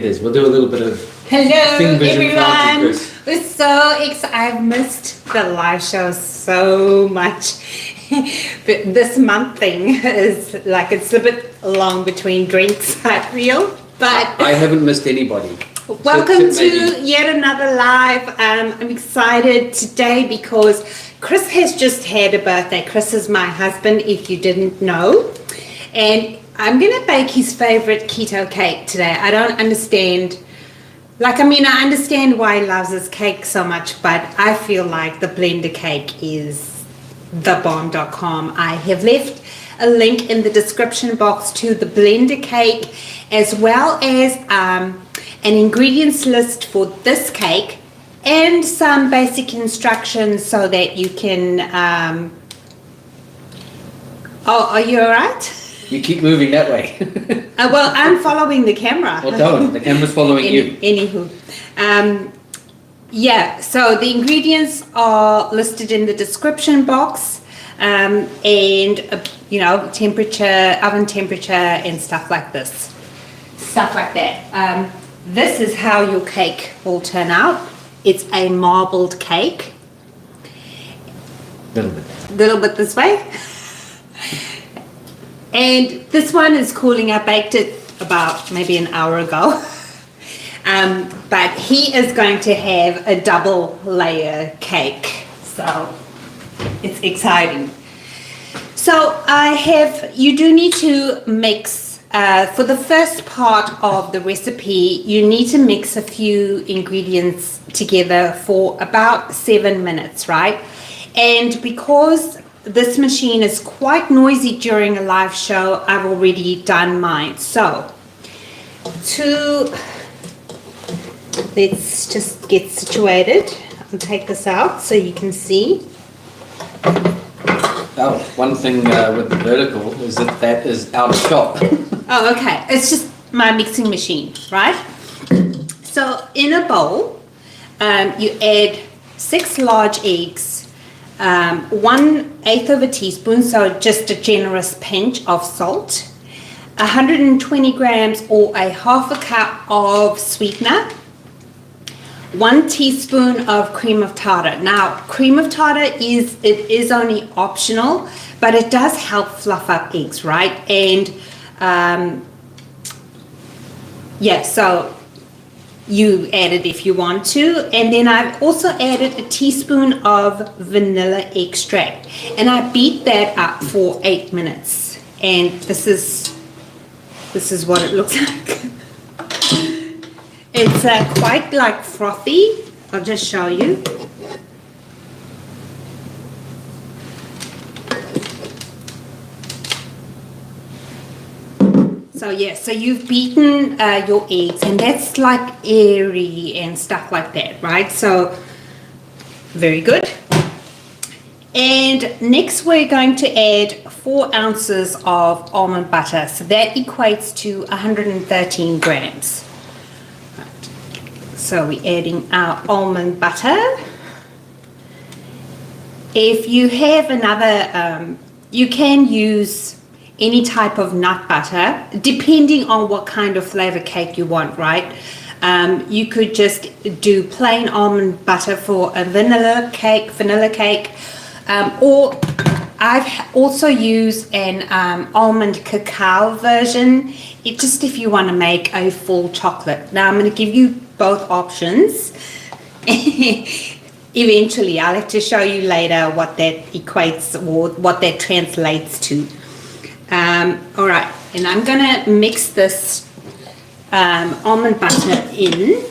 We'll do a little bit of Hello vision everyone. Chris. We're so excited. I've missed the live show so much. But this month thing is like it's a bit long between drinks, I feel. But I haven't missed anybody. Welcome to yet another live. I'm excited today because Chris has just had a birthday. Chris is my husband, if you didn't know. And I'm going to bake his favorite keto cake today. I don't understand. I understand why he loves his cake so much, but I feel like the blender cake is thebomb.com. I have left a link in the description box to the blender cake, as well as an ingredients list for this cake and some basic instructions so that you can are you all right? You keep moving that way. Well, I'm following the camera. Well, don't. The camera's following you. Anywho. So the ingredients are listed in the description box, and temperature, oven temperature, and stuff like this. Stuff like that. This is how your cake will turn out. It's a marbled cake. Little bit this way. And this one is cooling. I baked it about maybe an hour ago. But he is going to have a double layer cake. So it's exciting. So you do need to mix, for the first part of the recipe, you need to mix a few ingredients together for about 7 minutes, right? And because this machine is quite noisy during a live show, I've already done mine. So let's just get situated. I'll take this out so you can see. Oh, one thing with the vertical is that is out of stock. Oh, okay. It's just my mixing machine, right? So in a bowl, you add 6 large eggs, 1/8 of a teaspoon, so just a generous pinch of salt, 120 grams or a half a cup of sweetener, 1 teaspoon of cream of tartar. Now, cream of tartar is only optional, but it does help fluff up eggs, right? And so you add it if you want to. And then I've also added a teaspoon of vanilla extract, and I beat that up for 8 minutes. And this is what it looks like. It's quite like frothy. I'll just show you. So you've beaten your eggs, and that's like airy and stuff like that, right? So very good. And next we're going to add 4 ounces of almond butter. So that equates to 113 grams. Right. So we're adding our almond butter. If you have another, you can use any type of nut butter, depending on what kind of flavor cake you want, right? You could just do plain almond butter for a vanilla cake, or I've also used an almond cacao version, if you want to make a full chocolate. Now I'm going to give you both options. Eventually, I'll have to show you later what that equates or what that translates to. All right, and I'm gonna mix this almond butter in.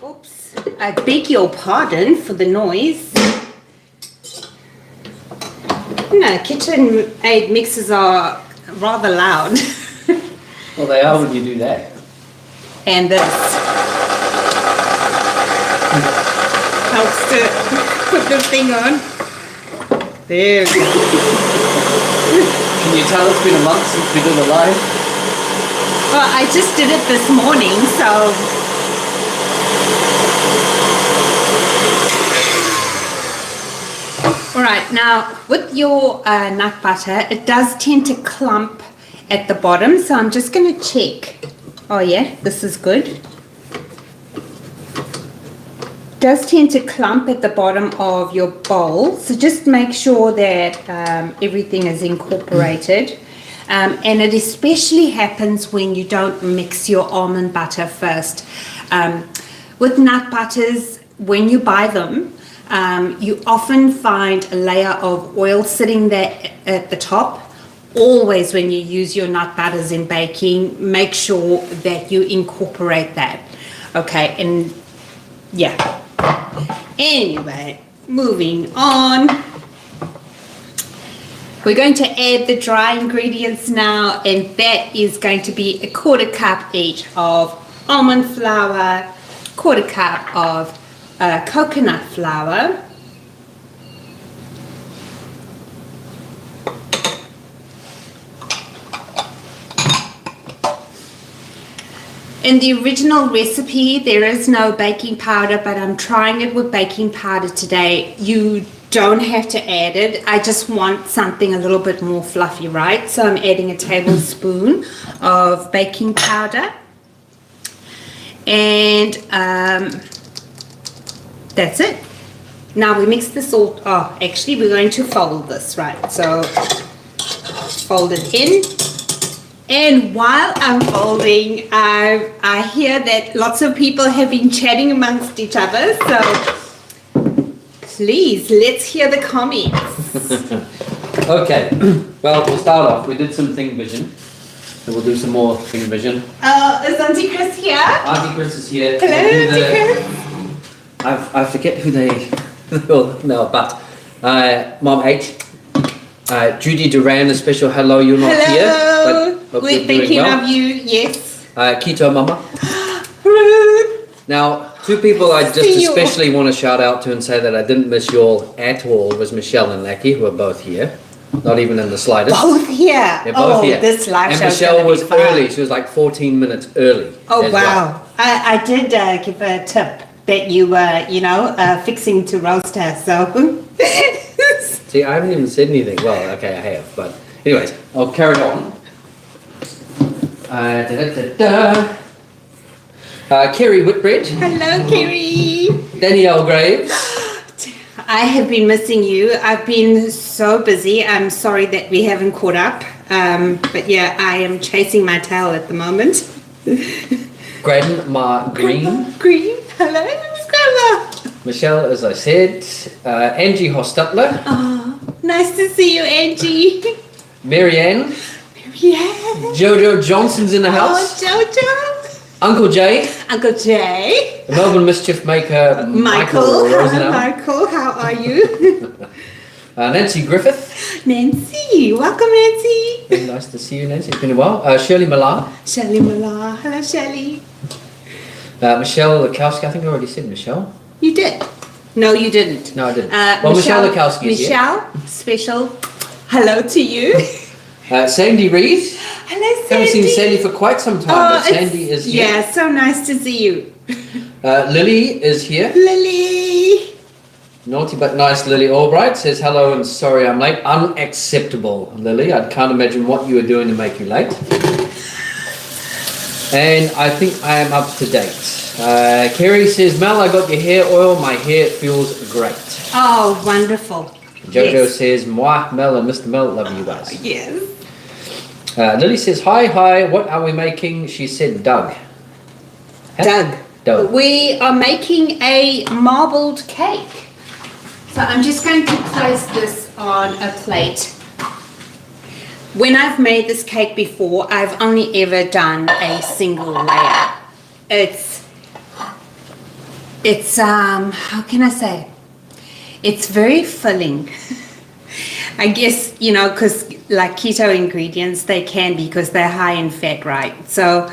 Oops, I beg your pardon for the noise. KitchenAid mixers are rather loud. Well, they are when you do that. And this helps to put the thing on. There we go. Can you tell it's been a month since we did a live? Well, I just did it this morning, so. All right, now with your nut butter, it does tend to clump at the bottom, so I'm just going to check. Oh yeah, this is good. Does tend to clump at the bottom of your bowl, so just make sure that everything is incorporated. And it especially happens when you don't mix your almond butter first. With nut butters, when you buy them, you often find a layer of oil sitting there at the top. Always when you use your nut butters in baking, make sure that you incorporate that. Okay, and yeah. Anyway, moving on. We're going to add the dry ingredients now, and that is going to be a 1/4 cup each of almond flour, 1/4 cup of coconut flour, in the original recipe there is no baking powder, but I'm trying it with baking powder today. You don't have to add it. I just want something a little bit more fluffy, right? So I'm adding a tablespoon of baking powder, and that's it. Now we mix this all. Oh, actually we're going to fold this, right? So fold it in. And while I'm folding, I hear that lots of people have been chatting amongst each other. So please, let's hear the comments. Okay, well, we'll start off. We did some Think Vision. So we'll do some more Think Vision. Is Auntie Chris here? Auntie Chris is here. Hello, We'll do Auntie Chris. I forget who they no, but Mom H. Judy Duran, a special hello, you're not here. But We're thinking of you, yes. Keto Mama. Rude. Now, two people I just especially want to shout out to and say that I didn't miss you all at all was Michelle and Lackey, who are both here. Not even in the slightest. Both here. They're both here. This live and show. Michelle was early. She was like 14 minutes early. Oh, as wow. well. I did give a tip that you were, fixing to roast her, so. See, I haven't even said anything. Well, okay, I have. But anyways, I'll carry on. Kerry Whitbread. Hello, Kerry. Danielle Graves. I have been missing you. I've been so busy. I'm sorry that we haven't caught up. But yeah, I am chasing my tail at the moment. Grandma Green. Green. Hello, Grandma. Michelle, as I said. Angie Hostutler. Oh, nice to see you, Angie. Marianne. Yeah. Jojo Johnson's in the house. Oh, Jojo. Uncle Jay. Uncle Jay. The Melbourne Mischief Maker. Michael. Hello, Rosenau. Michael. How are you? Nancy Griffith. Nancy. Welcome, Nancy. Very nice to see you, Nancy. It's been a while. Shirley Millar. Shirley Millar. Hello, Shirley. Michelle Lukowski. I think I already said Michelle. You did. No, you didn't. No, I didn't. Well, Michelle Lukowski is here. Michelle, special hello to you. Sandy Reed. Hello, Sandy. Haven't seen Sandy for quite some time, but Sandy is here. Yeah, so nice to see you. Lily is here. Lily. Naughty but nice Lily Albright says hello and sorry I'm late. Unacceptable, Lily. I can't imagine what you were doing to make you late. And I think I am up to date. Kerry says, Mel, I got your hair oil. My hair feels great. Oh, wonderful. Jojo says, Mwah, Mel and Mr. Mel, love you guys. Yes. Lily says, hi, what are we making? She said, Doug. Doug. We are making a marbled cake. So I'm just going to place this on a plate. When I've made this cake before, I've only ever done a single layer. It's how can I say? It's very filling. I guess, because like keto ingredients, they can because they're high in fat, right? So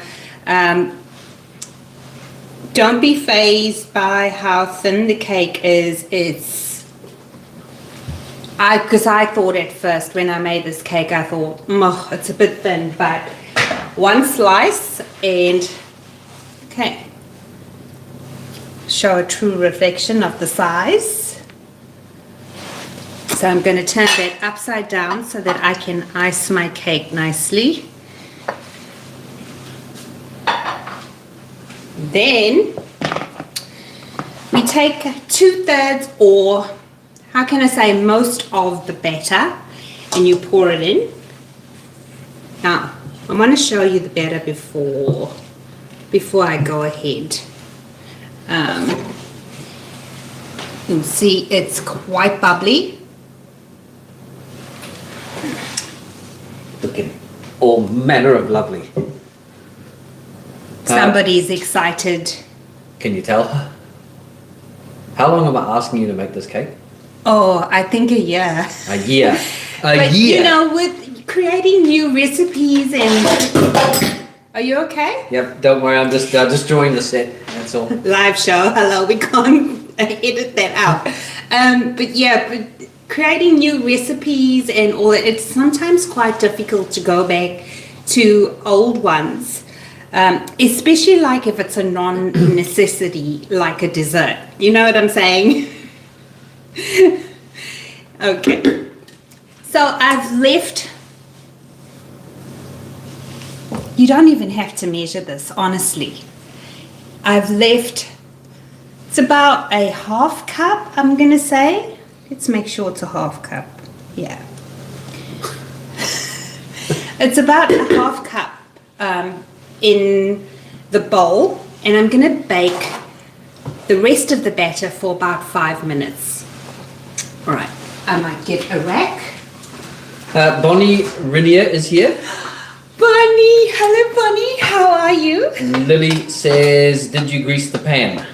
don't be fazed by how thin the cake is. Because I thought at first when I made this cake, I thought, it's a bit thin, but one slice and, okay, show a true reflection of the size. So I'm going to turn that upside down so that I can ice my cake nicely. Then we take 2/3 or how can I say most of the batter and you pour it in. Now I want to show you the batter before I go ahead. You'll see it's quite bubbly. Looking all manner of lovely. Somebody's excited. Can you tell? How long am I asking you to make this cake? Oh, I think a year. A year. But year. you know, with creating new recipes and... Are you okay? Yep, don't worry, I'm just drawing the set, that's all. Live show, hello, we can't edit that out. But creating new recipes and all that, it's sometimes quite difficult to go back to old ones. Especially like if it's a non-necessity, like a dessert. You know what I'm saying? Okay. So I've left... You don't even have to measure this, honestly. I've left... It's about a half cup, I'm going to say. Let's make sure it's a half cup. Yeah. It's about a half cup in the bowl. And I'm going to bake the rest of the batter for about 5 minutes. All right. I might get a rack. Bonnie Rinier is here. Bonnie, hello Bonnie, how are you? Lily says, did you grease the pan?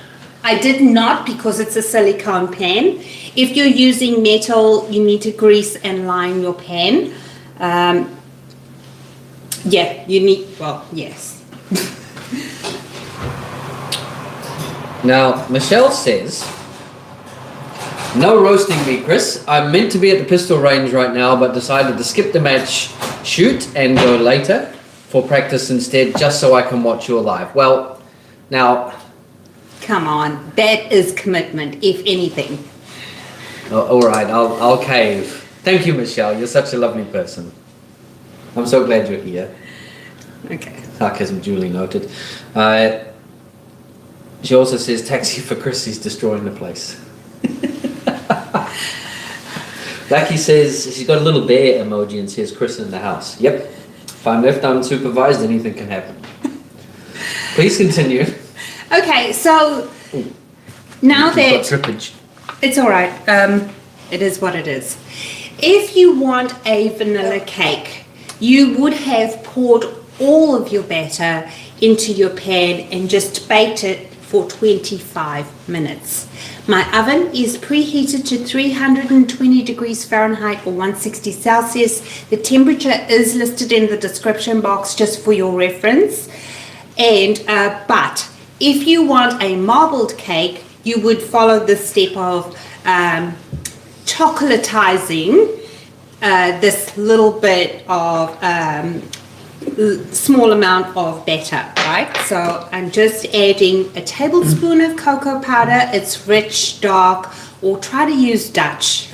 I did not because it's a silicone pan. If you're using metal, you need to grease and line your pan. Yeah, you need, well, yes. Now, Michelle says, no roasting me, Chris. I'm meant to be at the pistol range right now, but decided to skip the match shoot and go later for practice instead, just so I can watch you live. Well, now... Come on, that is commitment, if anything. Oh, all right, I'll cave. Thank you, Michelle. You're such a lovely person. I'm so glad you're here. Okay. Sarcasm duly noted. She also says, taxi for Chris, he's destroying the place. Lucky says, she's got a little bear emoji and says, Chris in the house. Yep. If I'm left unsupervised, anything can happen. Please continue. Okay, so now You've that... got drippage. It's all right. It is what it is. If you want a vanilla cake, you would have poured all of your batter into your pan and just baked it for 25 minutes. My oven is preheated to 320 degrees Fahrenheit or 160 Celsius. The temperature is listed in the description box just for your reference. And but if you want a marbled cake, you would follow the step of chocolatizing this little bit of small amount of batter, right? So I'm just adding a tablespoon of cocoa powder. It's rich, dark, or try to use Dutch.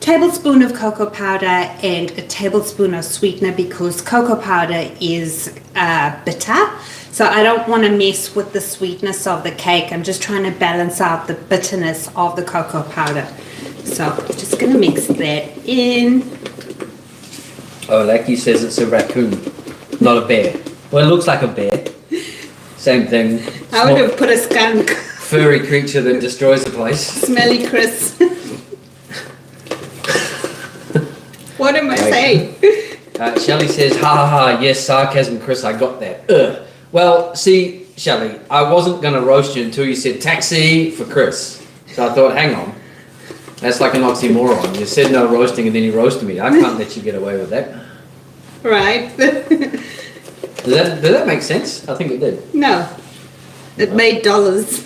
Tablespoon of cocoa powder and a tablespoon of sweetener because cocoa powder is bitter. So I don't want to mess with the sweetness of the cake. I'm just trying to balance out the bitterness of the cocoa powder. So I'm just going to mix that in. Oh, Lucky says it's a raccoon, not a bear. Well, it looks like a bear. Same thing. I would have put a skunk. Furry creature that destroys the place. Smelly Chris. What am I saying? Shelley says, ha ha ha, yes, sarcasm, Chris, I got that. Ugh. Well, see, Shelley, I wasn't going to roast you until you said taxi for Chris. So I thought, hang on. That's like an oxymoron. You said no roasting and then you roasted me. I can't let you get away with that. Right. Did that make sense? I think it did. No. It made dollars.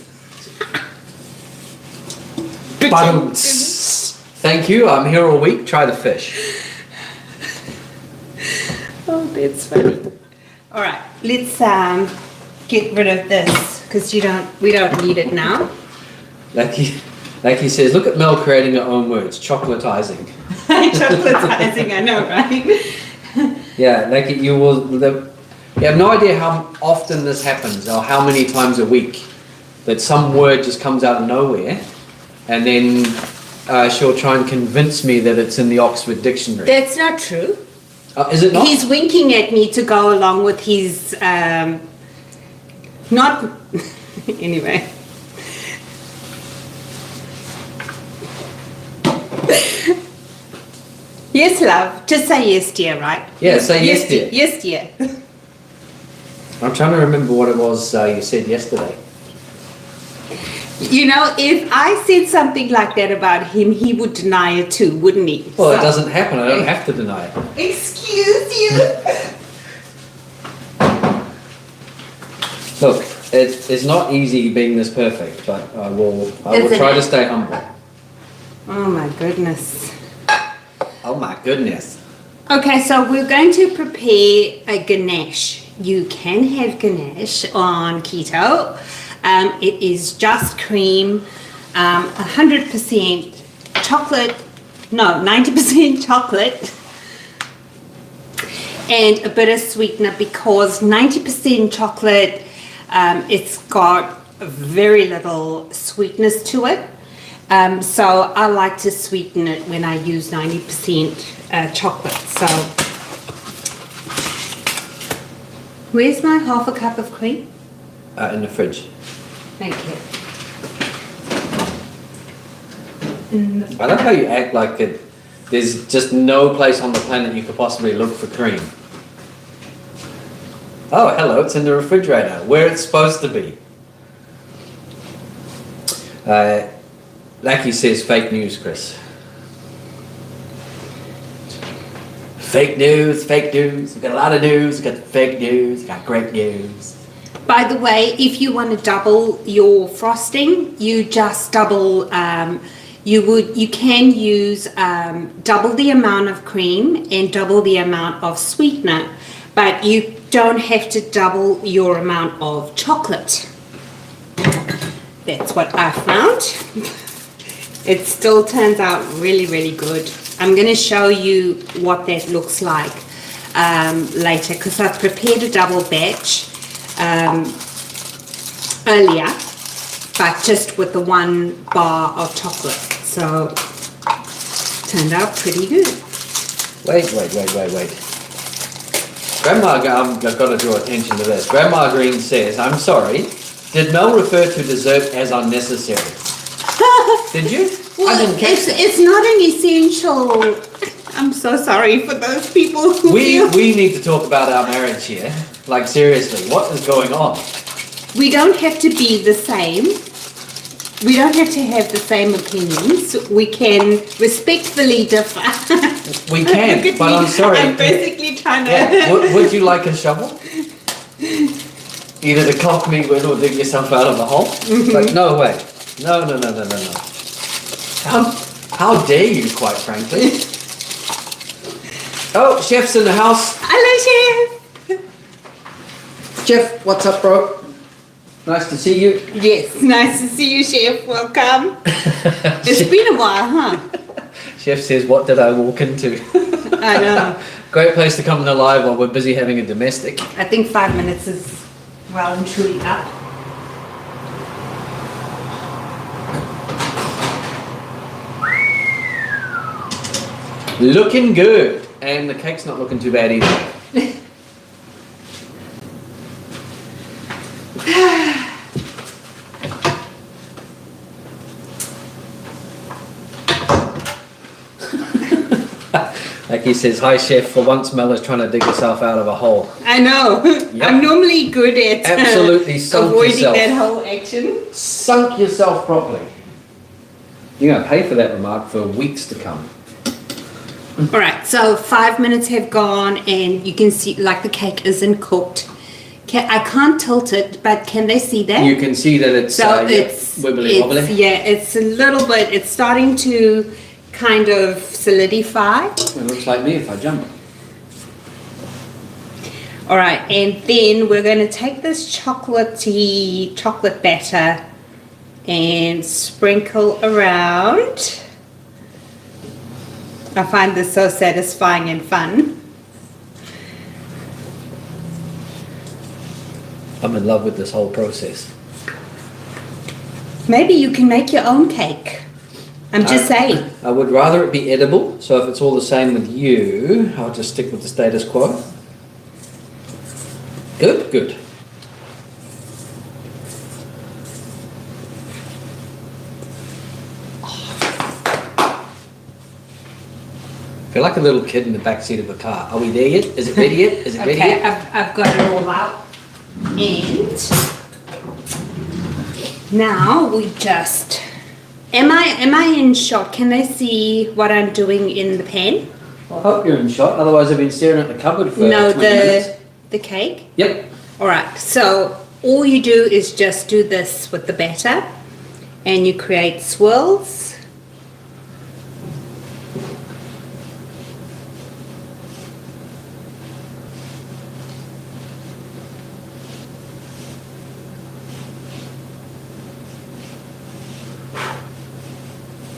Thank you. I'm here all week. Try the fish. Oh, that's funny. All right. Let's get rid of this because we don't need it now. Lucky Like he says, look at Mel creating her own words, chocolatizing. Chocolatizing, I know, right? Yeah, like you have no idea how often this happens or how many times a week that some word just comes out of nowhere and then she'll try and convince me that it's in the Oxford Dictionary. That's not true. Is it not? He's winking at me to go along with his, not, anyway. Yes, love. Just say yes, dear, right? Yeah, say yes, dear. Yes, dear. I'm trying to remember what it was you said yesterday. You know, if I said something like that about him, he would deny it too, wouldn't he? Well, it doesn't happen. I don't have to deny it. Excuse you. Look, it's not easy being this perfect, but I will try to stay humble. Oh my goodness. Oh my goodness. Okay, so we're going to prepare a ganache. You can have ganache on keto. It is just cream, 100% chocolate, no, 90% chocolate, and a bit of sweetener because 90% chocolate, it's got very little sweetness to it. So I like to sweeten it when I use 90% chocolate. So where's my half a cup of cream? In the fridge. Thank you. I love how you act like there's just no place on the planet you could possibly look for cream. Oh, hello, it's in the refrigerator, where it's supposed to be. Like he says, fake news, Chris. Fake news, fake news. We've got a lot of news, we've got fake news, we've got great news. By the way, if you want to double your frosting, you just double, you can use double the amount of cream and double the amount of sweetener, but you don't have to double your amount of chocolate. That's what I found. It still turns out really, really good. I'm going to show you what that looks like later because I've prepared a double batch earlier, but just with the 1 bar of chocolate. So turned out pretty good. Wait. Grandma, I've got to draw attention to this. Grandma Green says, I'm sorry, did Mel refer to dessert as unnecessary? Did you? Well, I didn't catch that. It's not an essential. I'm so sorry for those people who We need to talk about our marriage here. Like, seriously, what is going on? We don't have to be the same. We don't have to have the same opinions. We can respectfully differ. We can, but I'm sorry. I'm basically trying to... Yeah. Would you like a shovel? Either to cock me with or dig yourself out of the hole? Like, no way. No. How dare you, quite frankly. Oh, Chef's in the house. Hello, Chef. Chef, what's up, bro? Nice to see you. Yes, nice to see you, Chef. Welcome. It's been a while, huh? Chef says, what did I walk into? I know. Great place to come in alive while we're busy having a domestic. I think 5 minutes is well and truly up. Looking good. And the cake's not looking too bad either. Like he says, hi chef, for once Mel is trying to dig herself out of a hole. I know. Yep. I'm normally good at absolutely sunk avoiding yourself. that whole action. Sunk yourself properly. You're going to pay for that remark for weeks to come. All right, so 5 minutes have gone and you can see like the cake isn't cooked. I can't tilt it, but can they see that? You can see that it's, it's wibbly wobbly. Yeah, it's a little bit, it's starting to kind of solidify. It looks like me if I jump. All right, and then we're going to take this chocolate batter and sprinkle around. I find this so satisfying and fun. I'm in love with this whole process. Maybe you can make your own cake. I'm just saying. I would rather it be edible, so if it's all the same with you, I'll just stick with the status quo. Good, good. I feel like a little kid in the back seat of a car. Are we there yet? Is it ready yet? Is it ready Okay, yet? I've got it all out. And now we just... Am I in shot? Can they see what I'm doing in the pan? I hope you're in shot, otherwise I've been staring at the cupboard for No, 20 minutes. the cake? Yep. Alright, so all you do is just do this with the batter and you create swirls.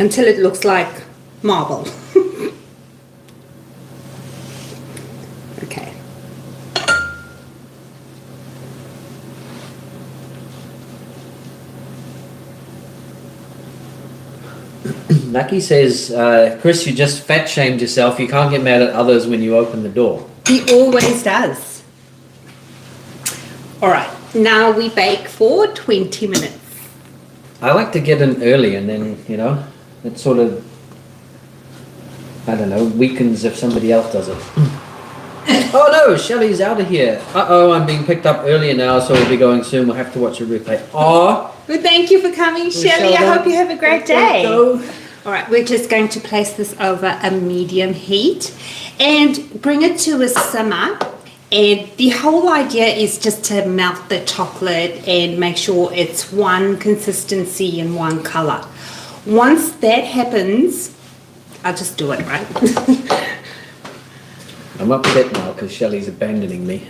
Until it looks like marble. Okay. Lucky says, Chris, you just fat shamed yourself. You can't get mad at others when you open the door. He always does. Alright, now we bake for 20 minutes. I like to get in early and then, you know, it sort of, I don't know, weakens if somebody else does it. Oh no, Shelley's out of here. Uh-oh, I'm being picked up earlier now, so we'll be going soon. We'll have to watch a replay. Oh, Well, thank you for coming, Shelley. I hope you have a great day. Alright, we're just going to place this over a medium heat and bring it to a simmer. And the whole idea is just to melt the chocolate and make sure it's one consistency and one color. Once that happens, I'll just do it, right? I'm upset now because Shelley's abandoning me.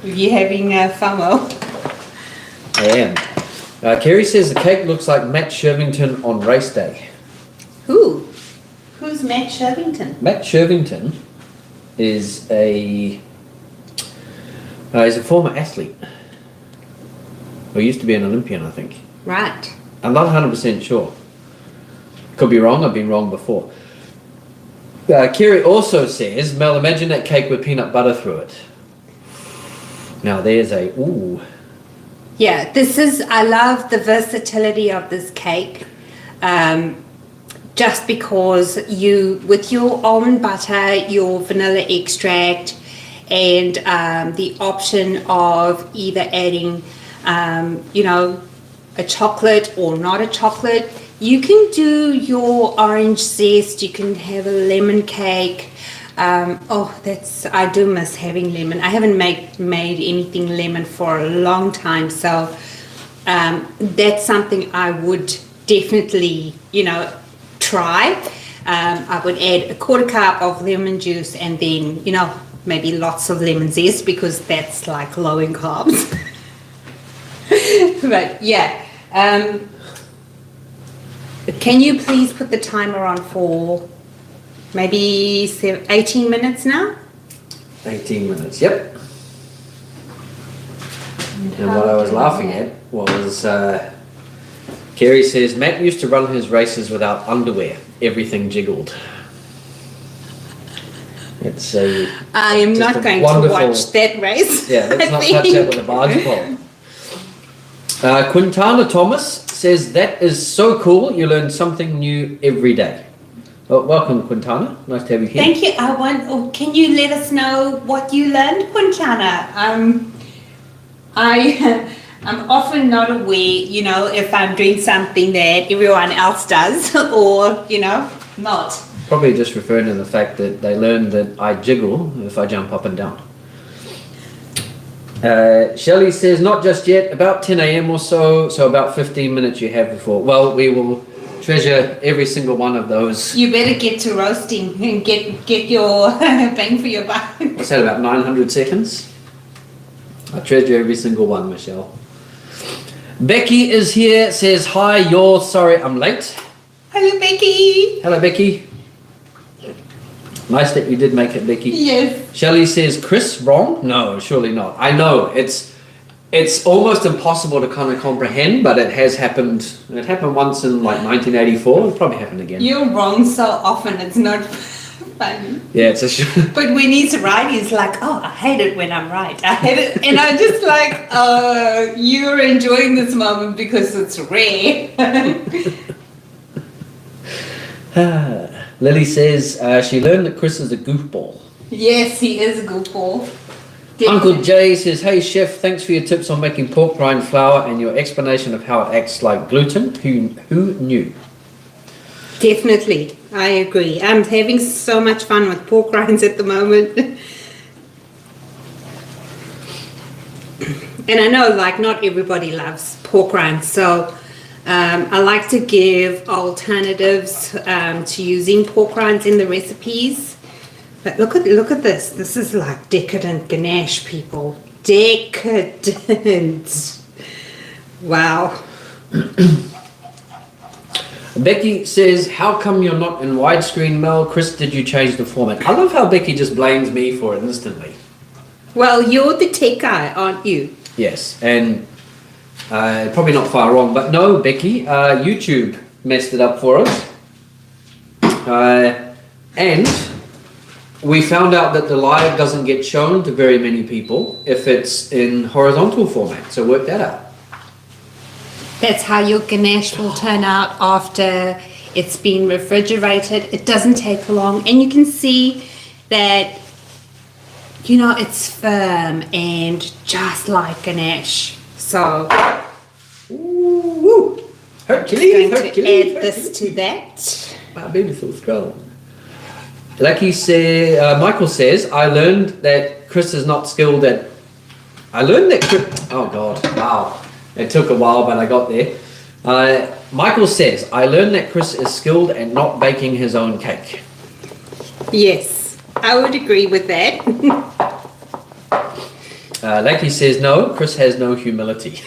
You having FOMO? I am. Kerry says the cake looks like Matt Shervington on race day. Who? Who's Matt Shervington? Matt Shervington is he's a former athlete. Or used to be an Olympian, I think. Right. I'm not 100% sure. Could be wrong, I've been wrong before. Kerry also says, Mel, imagine that cake with peanut butter through it. Now there's a, ooh. Yeah, I love the versatility of this cake. Just because with your almond butter, your vanilla extract, and the option of either adding, a chocolate or not a chocolate. You can do your orange zest, you can have a lemon cake. I do miss having lemon. I haven't made anything lemon for a long time, so that's something I would definitely, try. I would add a quarter cup of lemon juice and then, maybe lots of lemon zest because that's like low in carbs. But yeah, can you please put the timer on for maybe 18 minutes now? 18 minutes, yep. And what I was laughing at was, Kerry says, Matt used to run his races without underwear. Everything jiggled. I am not going to watch that race. Yeah, let's not touch that with a barge pole. Quintana Thomas says, that is so cool. You learn something new every day. Well, welcome, Quintana. Nice to have you here. Thank you. Can you let us know what you learned, Quintana? I'm often not aware, if I'm doing something that everyone else does or, not. Probably just referring to the fact that they learned that I jiggle if I jump up and down. Shelley says, not just yet, about 10 a.m. or so about 15 minutes you have before. Well, we will treasure every single one of those. You better get to roasting and get your bang for your buck. What's that, about 900 seconds? I treasure every single one, Michelle. Becky is here, says, hi, sorry I'm late. Hello, Becky. Hello, Becky. Nice that you did make it, Becky. Yes. Shelley says, Chris, wrong? No, surely not. I know, it's almost impossible to kind of comprehend, but it has happened. It happened once in like 1984. It'll probably happen again. You're wrong so often, it's not funny. Yeah, it's a But when he's right, he's like, oh, I hate it when I'm right. I hate it. And I'm just like, you're enjoying this moment because it's rare. Lily says she learned that Chris is a goofball. Yes, he is a goofball. Uncle Jay says, hey chef, thanks for your tips on making pork rind flour and your explanation of how it acts like gluten. Who knew? Definitely, I agree. I'm having so much fun with pork rinds at the moment. And I know like not everybody loves pork rinds, so I like to give alternatives to using pork rinds in the recipes. But look at this. This is like decadent Ganache, people. Decadent. Wow. Becky says, how come you're not in widescreen, Mel? Chris, did you change the format? I love how Becky just blames me for it instantly. Well, you're the tech guy, aren't you? Yes, and probably not far wrong, but no, Becky, YouTube messed it up for us. And we found out that the live doesn't get shown to very many people if it's in horizontal format, so work that out. That's how your Ganache will turn out after it's been refrigerated. It doesn't take long, and you can see that, you know, it's firm and just like Ganache. So, Ooh, I'm Hercules, going to add this to that. My beautiful scroll. Lucky Michael says, I learned that Chris is not skilled at... Oh God, wow. It took a while, but I got there. Michael says, I learned that Chris is skilled at not baking his own cake. Yes, I would agree with that. Lucky says, no, Chris has no humility.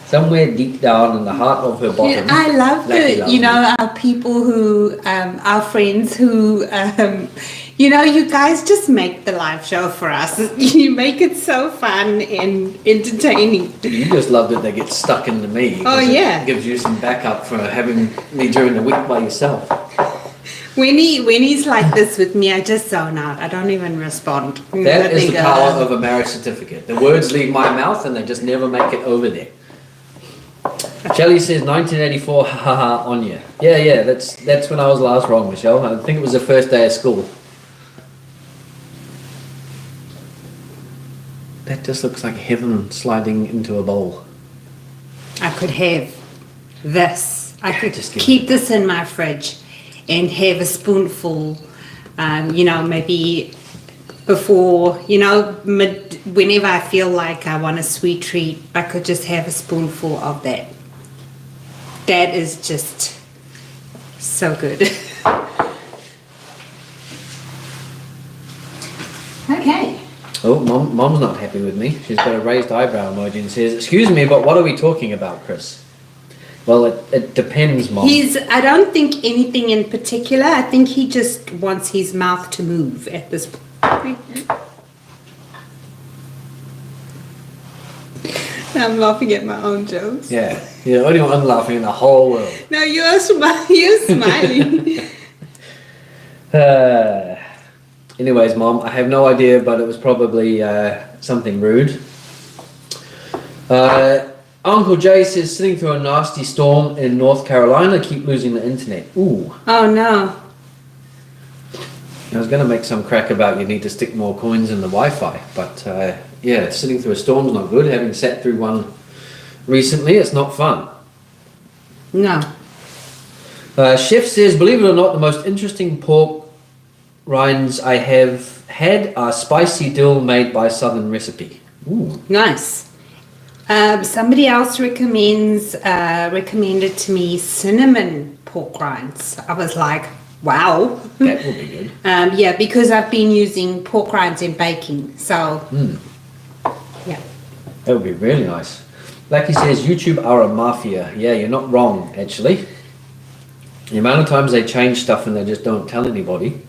Somewhere deep down in the heart of her bottom. Yeah, I love our people who, our friends who, you guys just make the live show for us. You make it so fun and entertaining. You just love that they get stuck into me. Oh, yeah. It gives you some backup for having me during the week by yourself. When he's like this with me, I just zone out. I don't even respond. That is the power of a marriage certificate. The words leave my mouth and they just never make it over there. Shelley says 1984, haha, on you. Yeah, that's when I was last wrong, Michelle. I think it was the first day of school. That just looks like heaven sliding into a bowl. I could have this. I could just keep this in my fridge and have a spoonful, maybe before, whenever I feel like I want a sweet treat, I could just have a spoonful of that. That is just so good. Okay. Oh, Mom's not happy with me. She's got a raised eyebrow emoji and says, excuse me, but what are we talking about, Chris? Well, it depends, Mom. I don't think anything in particular. I think he just wants his mouth to move at this point. I'm laughing at my own jokes. Yeah, you're the only one laughing in the whole world. No, you're smiling. Anyways, Mom, I have no idea, but it was probably something rude. Uncle Jay says, sitting through a nasty storm in North Carolina, keep losing the internet. Ooh. Oh, no. I was going to make some crack about you need to stick more coins in the Wi-Fi, but yeah, sitting through a storm's not good. Having sat through one recently, it's not fun. No. Chef says, believe it or not, the most interesting pork rinds I have had are spicy dill made by Southern Recipe. Ooh. Nice. Somebody else recommended to me cinnamon pork rinds. I was like, Wow. That would be good. Yeah, because I've been using pork rinds in baking. So, yeah. That would be really nice. Blackie says, YouTube are a mafia. Yeah, you're not wrong, actually. The amount of times they change stuff and they just don't tell anybody.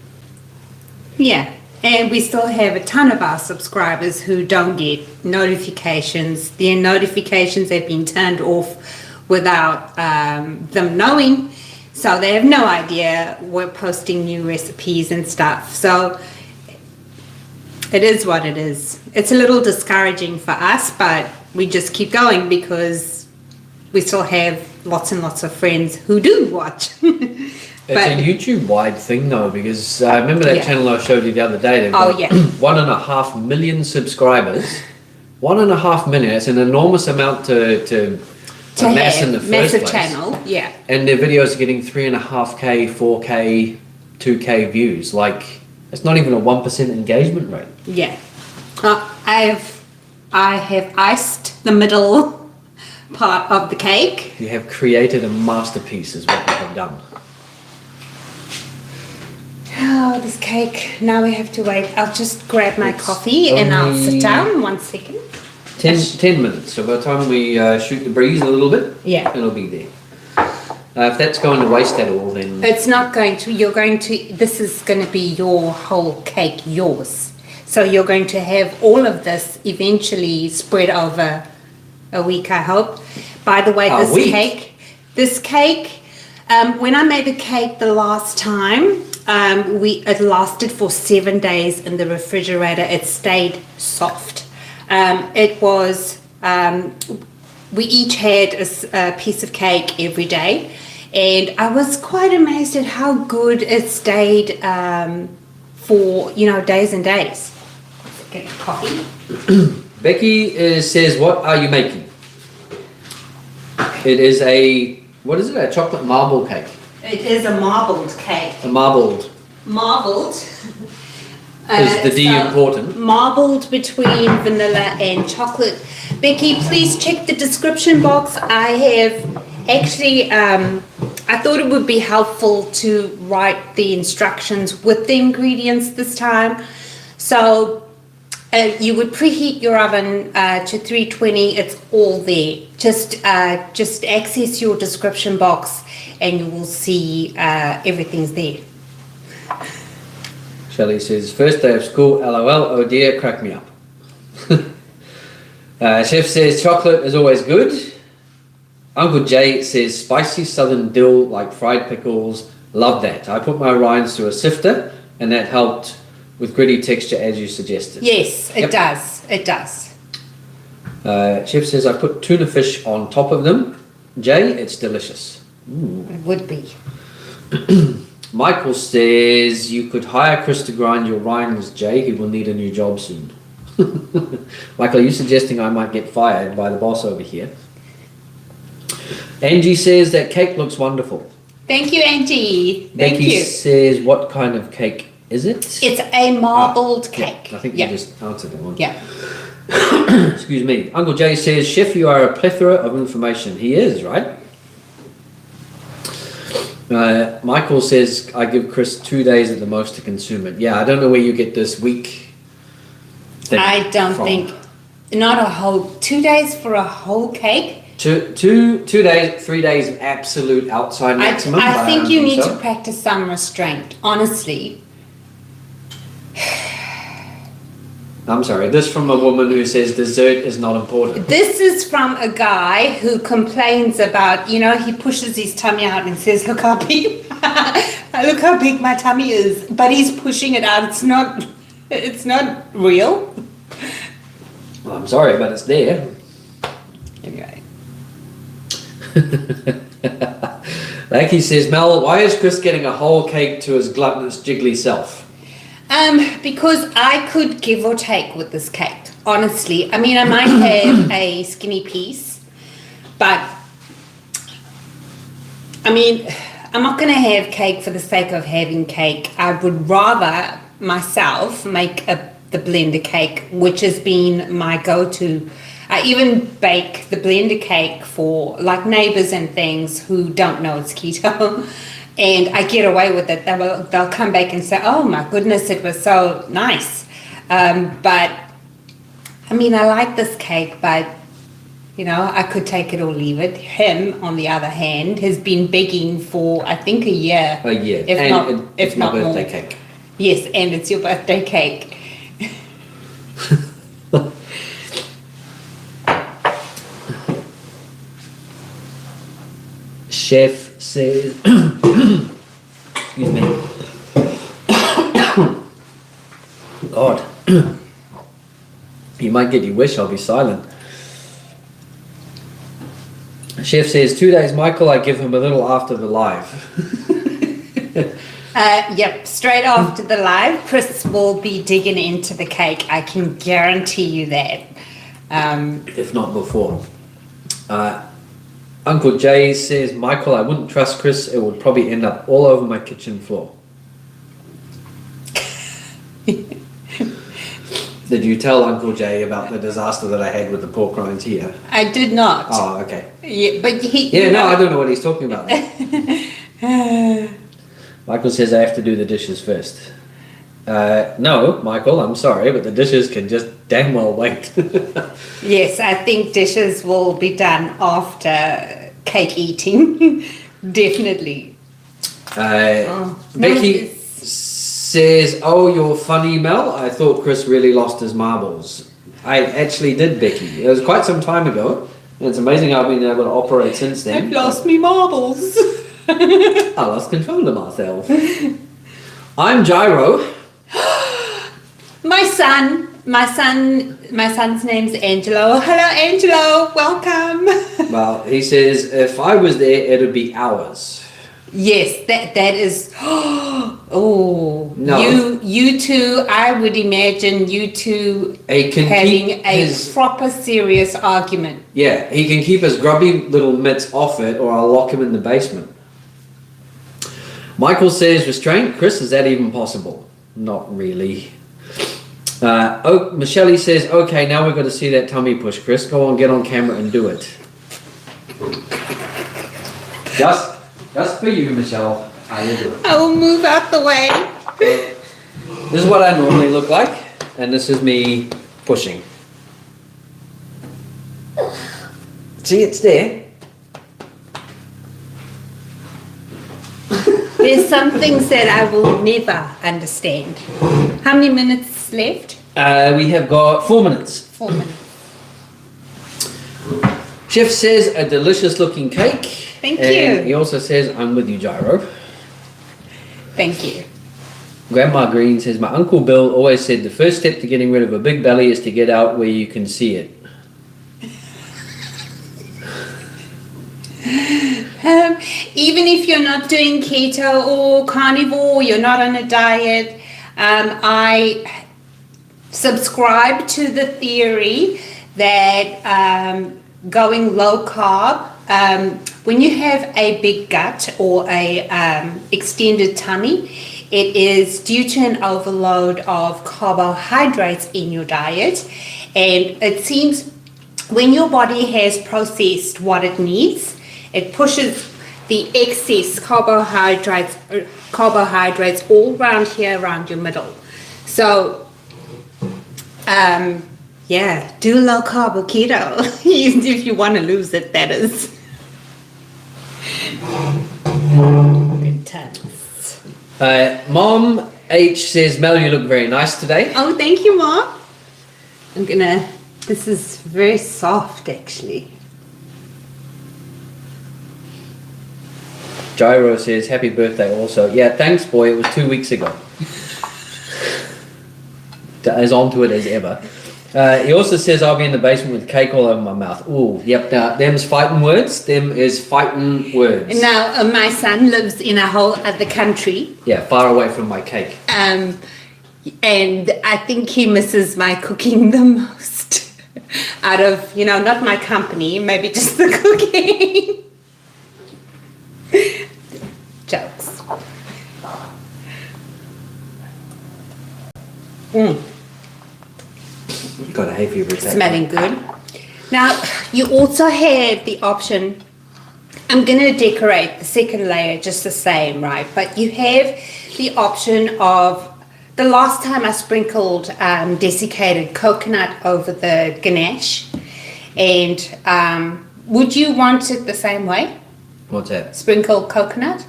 Yeah. And we still have a ton of our subscribers who don't get notifications. Their notifications have been turned off without them knowing. So they have no idea we're posting new recipes and stuff. So it is what it is. It's a little discouraging for us, but we just keep going because we still have lots and lots of friends who do watch. It's a YouTube-wide thing, though, because I remember that channel I showed you the other day. They've got 1.5 million subscribers. 1.5 million. It's an enormous amount to amass in the first massive place. channel, yeah. And their videos are getting 3.5K, 4K, 2K views. Like, it's not even a 1% engagement rate. Yeah. I have iced the middle part of the cake. You have created a masterpiece, is what you have done. Oh, this cake. Now we have to wait. I'll just grab my coffee and I'll sit down 1 second. 10 minutes. So by the time we shoot the breeze a little bit, it'll be there. If that's going to waste at all, then... It's not going to. You're going to... This is going to be your whole cake, yours. So you're going to have all of this eventually spread over a week, I hope. By the way, this cake, when I made the cake the last time, it lasted for 7 days in the refrigerator. It stayed soft. It was, we each had a piece of cake every day, and I was quite amazed at how good it stayed for, days and days. Let's get coffee. Becky says, what are you making? It is a chocolate marble cake. It is a marbled cake. A marbled. Marbled. Is the D important? Marbled between vanilla and chocolate. Becky, please check the description box. I have actually, I thought it would be helpful to write the instructions with the ingredients this time. So you would preheat your oven to 320. It's all there. Just access your description box and you will see everything's there. Shelley says, first day of school, LOL, oh dear, crack me up. Chef says, chocolate is always good. Uncle Jay says, spicy southern dill like fried pickles, love that. I put my rinds through a sifter and that helped with gritty texture as you suggested. Yes, it does. It does. Chef says, I put tuna fish on top of them. Jay, it's delicious. Ooh. It would be. Michael says, you could hire Chris to grind your rinds, Jay. He will need a new job soon. Michael, are you suggesting I might get fired by the boss over here? Angie says, that cake looks wonderful. Thank you, Angie. Becky says, what kind of cake is it? It's a marbled cake. Yeah, I think you just answered that one. Yeah. Excuse me. Uncle Jay says, Chef, you are a plethora of information. He is, right? Michael says, I give Chris 2 days at the most to consume it. Yeah, I don't know where you get this week. I don't think, not a whole, 2 days for a whole cake? 2 days, 3 days absolute outside maximum. I think you need to practice some restraint, honestly. I'm sorry, this from a woman who says dessert is not important. This is from a guy who complains about, he pushes his tummy out and says, look how big my tummy is. But he's pushing it out. It's not real. Well, I'm sorry, but it's there. Anyway. Like he says, Mel, why is Chris getting a whole cake to his gluttonous jiggly self? Because I could give or take with this cake, honestly. I mean, I might have a skinny piece, but I mean, I'm not going to have cake for the sake of having cake. I would rather myself make the blender cake, which has been my go-to. I even bake the blender cake for like neighbors and things who don't know it's keto. and I get away with it. They'll come back and say, "Oh my goodness, it was so nice." But I mean, I like this cake, but you know, I could take it or leave it. Him, on the other hand, has been begging for I think a year. A year, if not my birthday more. cake. Yes, and it's your birthday cake. Chef says, excuse me. God, you might get your wish. I'll be silent. Chef says 2 days, Michael. I give him a little after the live. Yep, straight after the live, Chris will be digging into the cake. I can guarantee you that. If not before. Uncle Jay says, Michael, I wouldn't trust Chris. It would probably end up all over my kitchen floor. Did you tell Uncle Jay about the disaster that I had with the pork rinds here? I did not. Oh, okay. Yeah, but I don't know what he's talking about. Michael says I have to do the dishes first. No, Michael, I'm sorry, but the dishes can just damn well wait. Yes, I think dishes will be done after cake eating. Definitely. Becky says, oh, you're funny, Mel. I thought Chris really lost his marbles. I actually did, Becky. It was quite some time ago. And it's amazing how I've been able to operate since then. I've lost me marbles. I lost control of myself. I'm Gyro. My son's name's Angelo. Hello, Angelo. Welcome. Well, he says, if I was there, it'd be hours. Yes, that is. Oh, no. You two. I would imagine you two having a proper serious argument. Yeah, he can keep his grubby little mitts off it, or I'll lock him in the basement. Michael says, restraint. Chris, is that even possible? Not really. Michelle says, okay, now we've got to see that tummy push, Chris. Go on, get on camera and do it. Just for you, Michelle. I will do it. I will move out the way. This is what I normally look like, and this is me pushing. See, it's there. There's some things that I will never understand. How many minutes left? We have got 4 minutes. 4 minutes. Chef says a delicious looking cake. Thank and you. He also says, I'm with you, Gyro. Thank you. Grandma Green says, my Uncle Bill always said the first step to getting rid of a big belly is to get out where you can see it. Even if you're not doing keto or carnivore, you're not on a diet, I subscribe to the theory that going low carb, when you have a big gut or a extended tummy, it is due to an overload of carbohydrates in your diet, and it seems when your body has processed what it needs, it pushes the excess carbohydrates all around here, around your middle. So, yeah, do low carb or keto if you want to lose it, that is. Intense. Mom H says, Mel, you look very nice today. Oh, thank you, Mom. This is very soft, actually. Gyro says, happy birthday also. Yeah, thanks, boy. It was 2 weeks ago. As onto it as ever. He also says, I'll be in the basement with cake all over my mouth. Ooh, yep. Now, them's fighting words. Them is fighting words. Now, my son lives in a whole other country. Yeah, far away from my cake. And I think he misses my cooking the most. Out of, not my company, maybe just the cooking. Jokes. Got a hay fever. Smelling good. Now, you also have the option, I'm going to decorate the second layer just the same, right? But you have the option of, the last time I sprinkled desiccated coconut over the ganache. And would you want it the same way? What's that? Sprinkled coconut?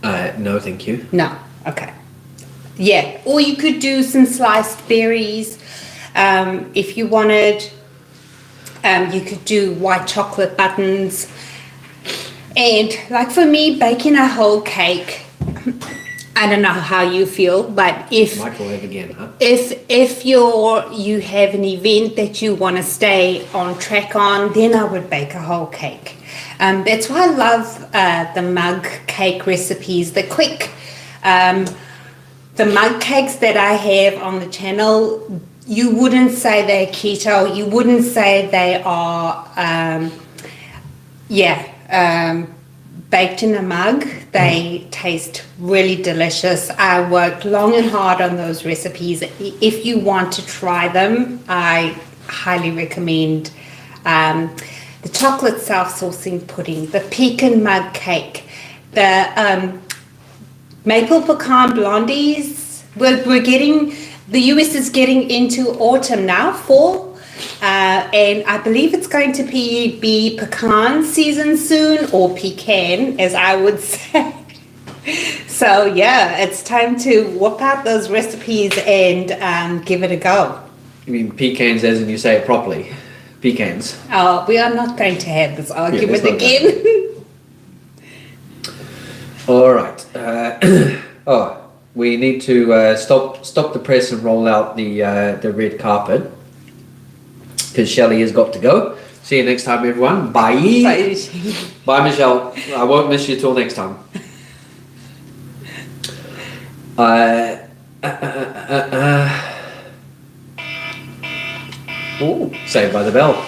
No, thank you. No. Okay. Yeah. Or you could do some sliced berries. If you wanted, you could do white chocolate buttons. And like for me, baking a whole cake, I don't know how you feel, but if Microwave again, huh? if you have an event that you want to stay on track on, then I would bake a whole cake. That's why I love the mug cake recipes, the quick, the mug cakes that I have on the channel. You wouldn't say they're keto. You wouldn't say they are, baked in a mug. They taste really delicious. I worked long and hard on those recipes. If you want to try them, I highly recommend the chocolate self-saucing pudding, the pecan mug cake, the maple pecan blondies. We're getting, the US is getting into autumn now, fall. And I believe it's going to be pecan season soon, or pecan, as I would say. So yeah, it's time to whip out those recipes and give it a go. You mean pecans as in you say it properly? Pecans. Oh, we are not going to have this argument again. All right. We need to stop the press and roll out the red carpet, because Shelley has got to go. See you next time, everyone. Bye. Bye. Bye, Michelle. I won't miss you till next time. Ooh, Saved by the Bell.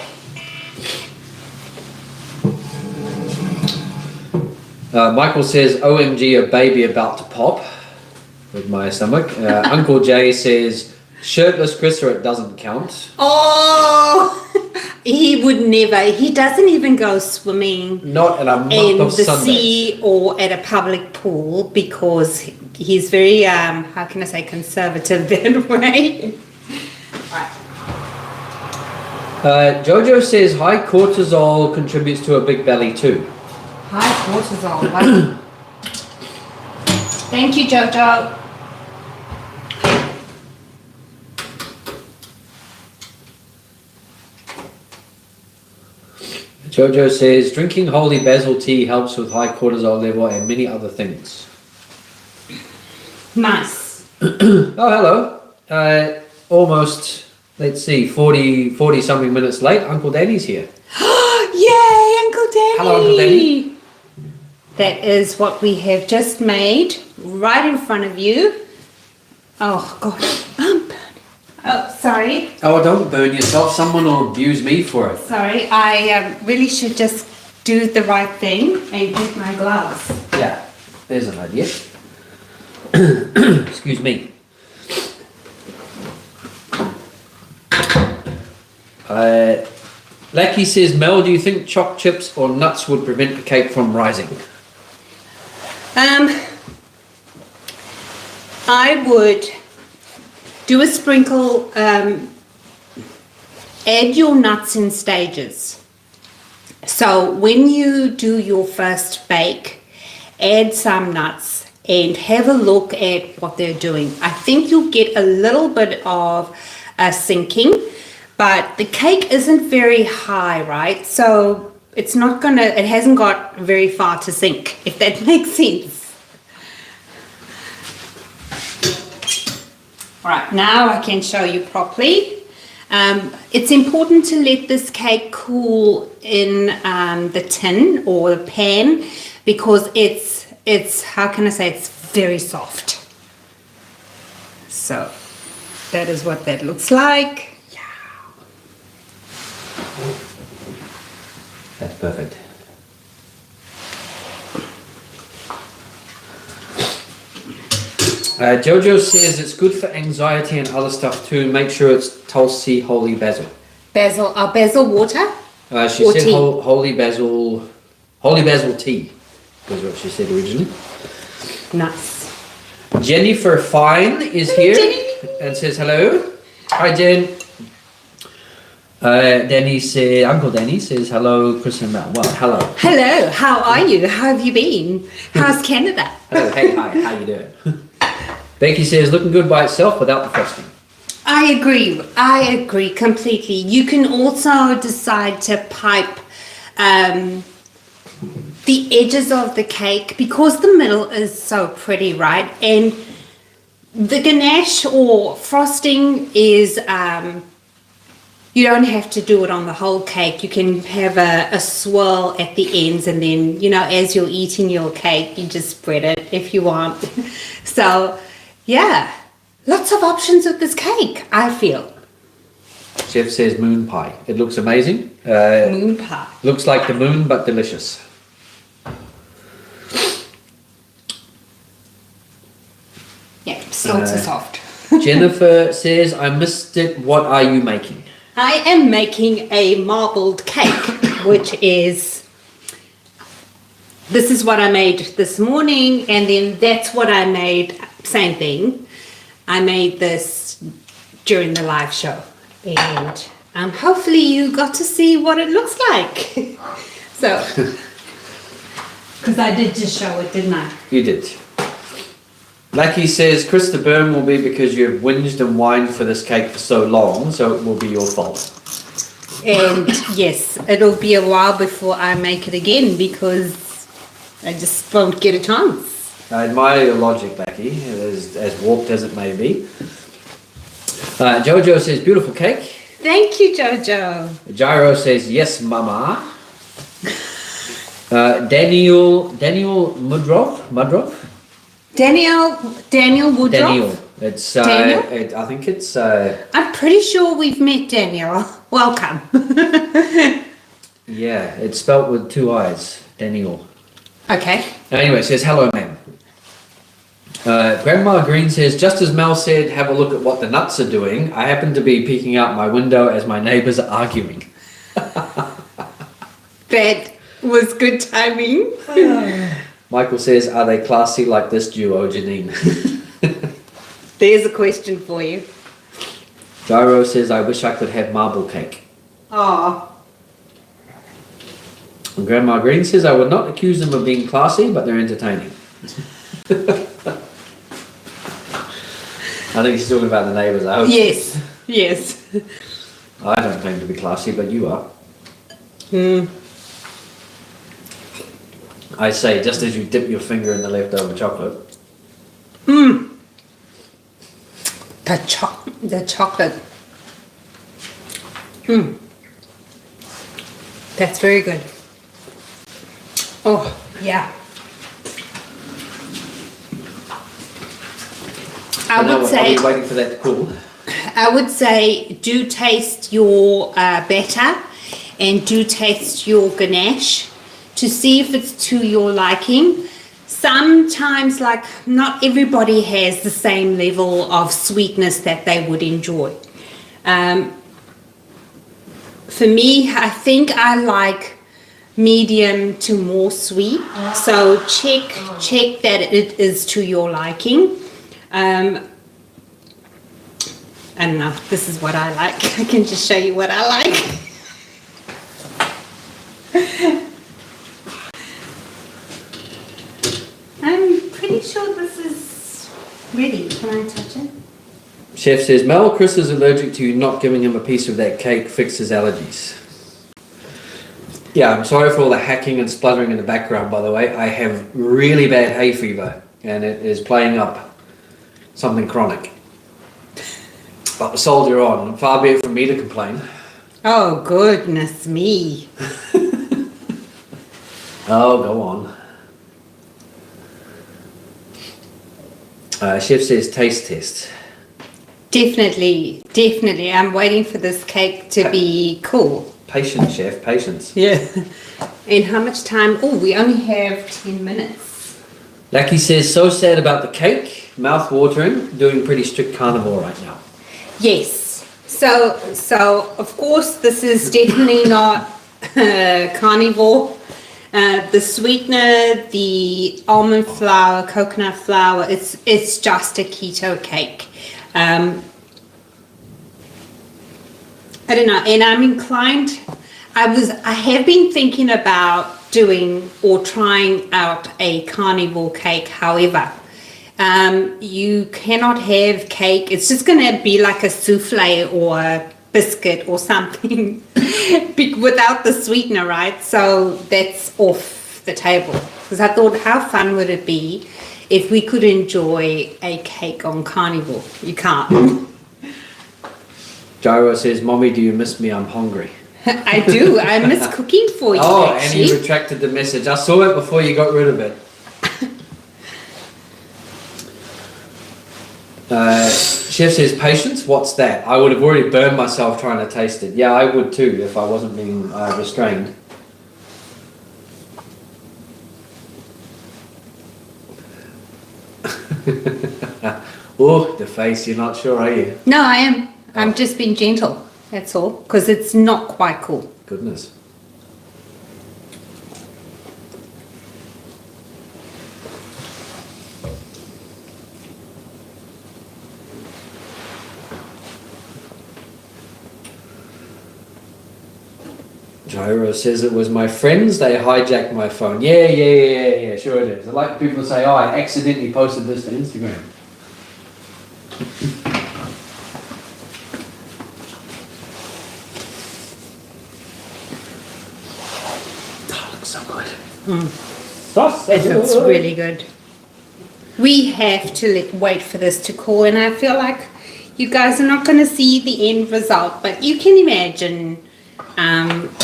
Michael says, OMG, a baby about to pop with my stomach. Uncle Jay says, shirtless Chris, or it doesn't count. Oh, he would never. He doesn't even go swimming. Not in a month in of the Sundays. sea or at a public pool, because he's very, how can I say, conservative that way. Jojo says high cortisol contributes to a big belly too. High cortisol. Wow. Thank you, Jojo. Jojo says drinking holy basil tea helps with high cortisol level and many other things. Nice. Oh, hello. Almost, let's see, 40 something minutes late. Uncle Danny's here. Yay, Uncle Danny. Hello, Uncle Danny. That is what we have just made right in front of you. Oh, God. Oh, sorry. Oh, don't burn yourself. Someone will abuse me for it. Sorry, I really should just do the right thing and get my gloves. Yeah, there's an idea. Excuse me. Lackey says, Mel, do you think chopped chips or nuts would prevent the cake from rising? I would do a sprinkle, add your nuts in stages. So when you do your first bake, add some nuts and have a look at what they're doing. I think you'll get a little bit of sinking, but the cake isn't very high, right? So it hasn't got very far to sink, if that makes sense. All right, now I can show you properly. It's important to let this cake cool in the tin or the pan, because it's how can I say, it's very soft. So that is what that looks like. Yeah. That's perfect. Jojo says it's good for anxiety and other stuff too. Make sure it's Tulsi holy basil. Basil water? She said holy basil Holy basil tea was what she said originally. Nice. Jennifer Fine is here Jenny. and says hello. Hi, Jen. Uncle Danny says hello, Chris and Mel. Well, hello. Hello, how are you? How have you been? How's Canada? Hello, hey, hi, how you doing? Becky says looking good by itself without the frosting. I agree completely. You can also decide to pipe the edges of the cake because the middle is so pretty, right? And the ganache or frosting is, you don't have to do it on the whole cake. You can have a swirl at the ends and then, as you're eating your cake, you just spread it if you want. So, yeah, lots of options with this cake, I feel. Chef says moon pie. It looks amazing. Moon pie. Looks like the moon, but delicious. Yeah, so soft. Jennifer says, I missed it. What are you making? I am making a marbled cake, which is, this is what I made this morning, and then that's what I made, same thing. I made this during the live show, and hopefully you got to see what it looks like. So, because I did just show it, didn't I? You did. Lucky says, Chris, the burn will be because you've whinged and whined for this cake for so long, so it will be your fault. And yes, it'll be a while before I make it again because I just won't get a chance. I admire your logic, Lucky, as warped as it may be. Jojo says, beautiful cake. Thank you, Jojo. Gyro says, yes, mama. Daniel Mudrov? Daniel Woodruff? Daniel. It's Daniel? I think it's I'm pretty sure we've met Daniel. Welcome. yeah, it's spelt with 2 I's. Daniel. Okay. Anyway, it says hello, ma'am. Grandma Green says, just as Mel said, have a look at what the nuts are doing. I happen to be peeking out my window as my neighbours are arguing. That was good timing. Michael says, are they classy like this duo, Janine? There's a question for you. Gyro says, I wish I could have marble cake. Oh. And Grandma Green says, I would not accuse them of being classy, but they're entertaining. I think he's talking about the neighbours, I hope. Yes. I don't claim to be classy, but you are. I say, just as you dip your finger in the leftover chocolate. The chocolate. That's very good. Oh, yeah. I would say, are we waiting for that to cool? I would say do taste your batter and do taste your ganache to see if it's to your liking. Sometimes, like, not everybody has the same level of sweetness that they would enjoy. For me, I think I like medium to more sweet. So check that it is to your liking. I don't know, this is what I like. I can just show you what I like. I'm pretty sure this is ready. Can I touch it? Chef says, Mel, Chris is allergic to you not giving him a piece of that cake, fix his allergies. Yeah, I'm sorry for all the hacking and spluttering in the background, by the way. I have really bad hay fever, and it is playing up something chronic. But soldier on, far be it from me to complain. Oh, goodness me. Oh, go on. Chef says taste test. Definitely. I'm waiting for this cake to be cool. Patience, chef, patience. Yeah. And how much time? Oh, we only have 10 minutes. Lucky says, so sad about the cake, mouth watering, doing pretty strict carnivore right now. Yes. So of course, this is definitely not carnivore. The sweetener, the almond flour, coconut flour, it's just a keto cake. I don't know, and I'm inclined, I have been thinking about doing or trying out a carnivore cake. However, you cannot have cake, it's just going to be like a souffle or a biscuit or something without the sweetener, right? So that's off the table. Because I thought, how fun would it be if we could enjoy a cake on carnivore? You can't. Gyro says, Mommy, do you miss me? I'm hungry. I do. I miss cooking for you, actually. And he retracted the message. I saw it before you got rid of it. Chef says, patience? What's that? I would have already burned myself trying to taste it. Yeah, I would too if I wasn't being restrained. Oh, the face, you're not sure, are you? No, I am. I'm just being gentle. That's all. Because it's not quite cool. Goodness. Gyro says it was my friends, they hijacked my phone. Yeah, sure it is. I like people to say, oh, I accidentally posted this to Instagram. Oh, looks so good. It looks really good. We have to wait for this to cool, and I feel like you guys are not going to see the end result, but you can imagine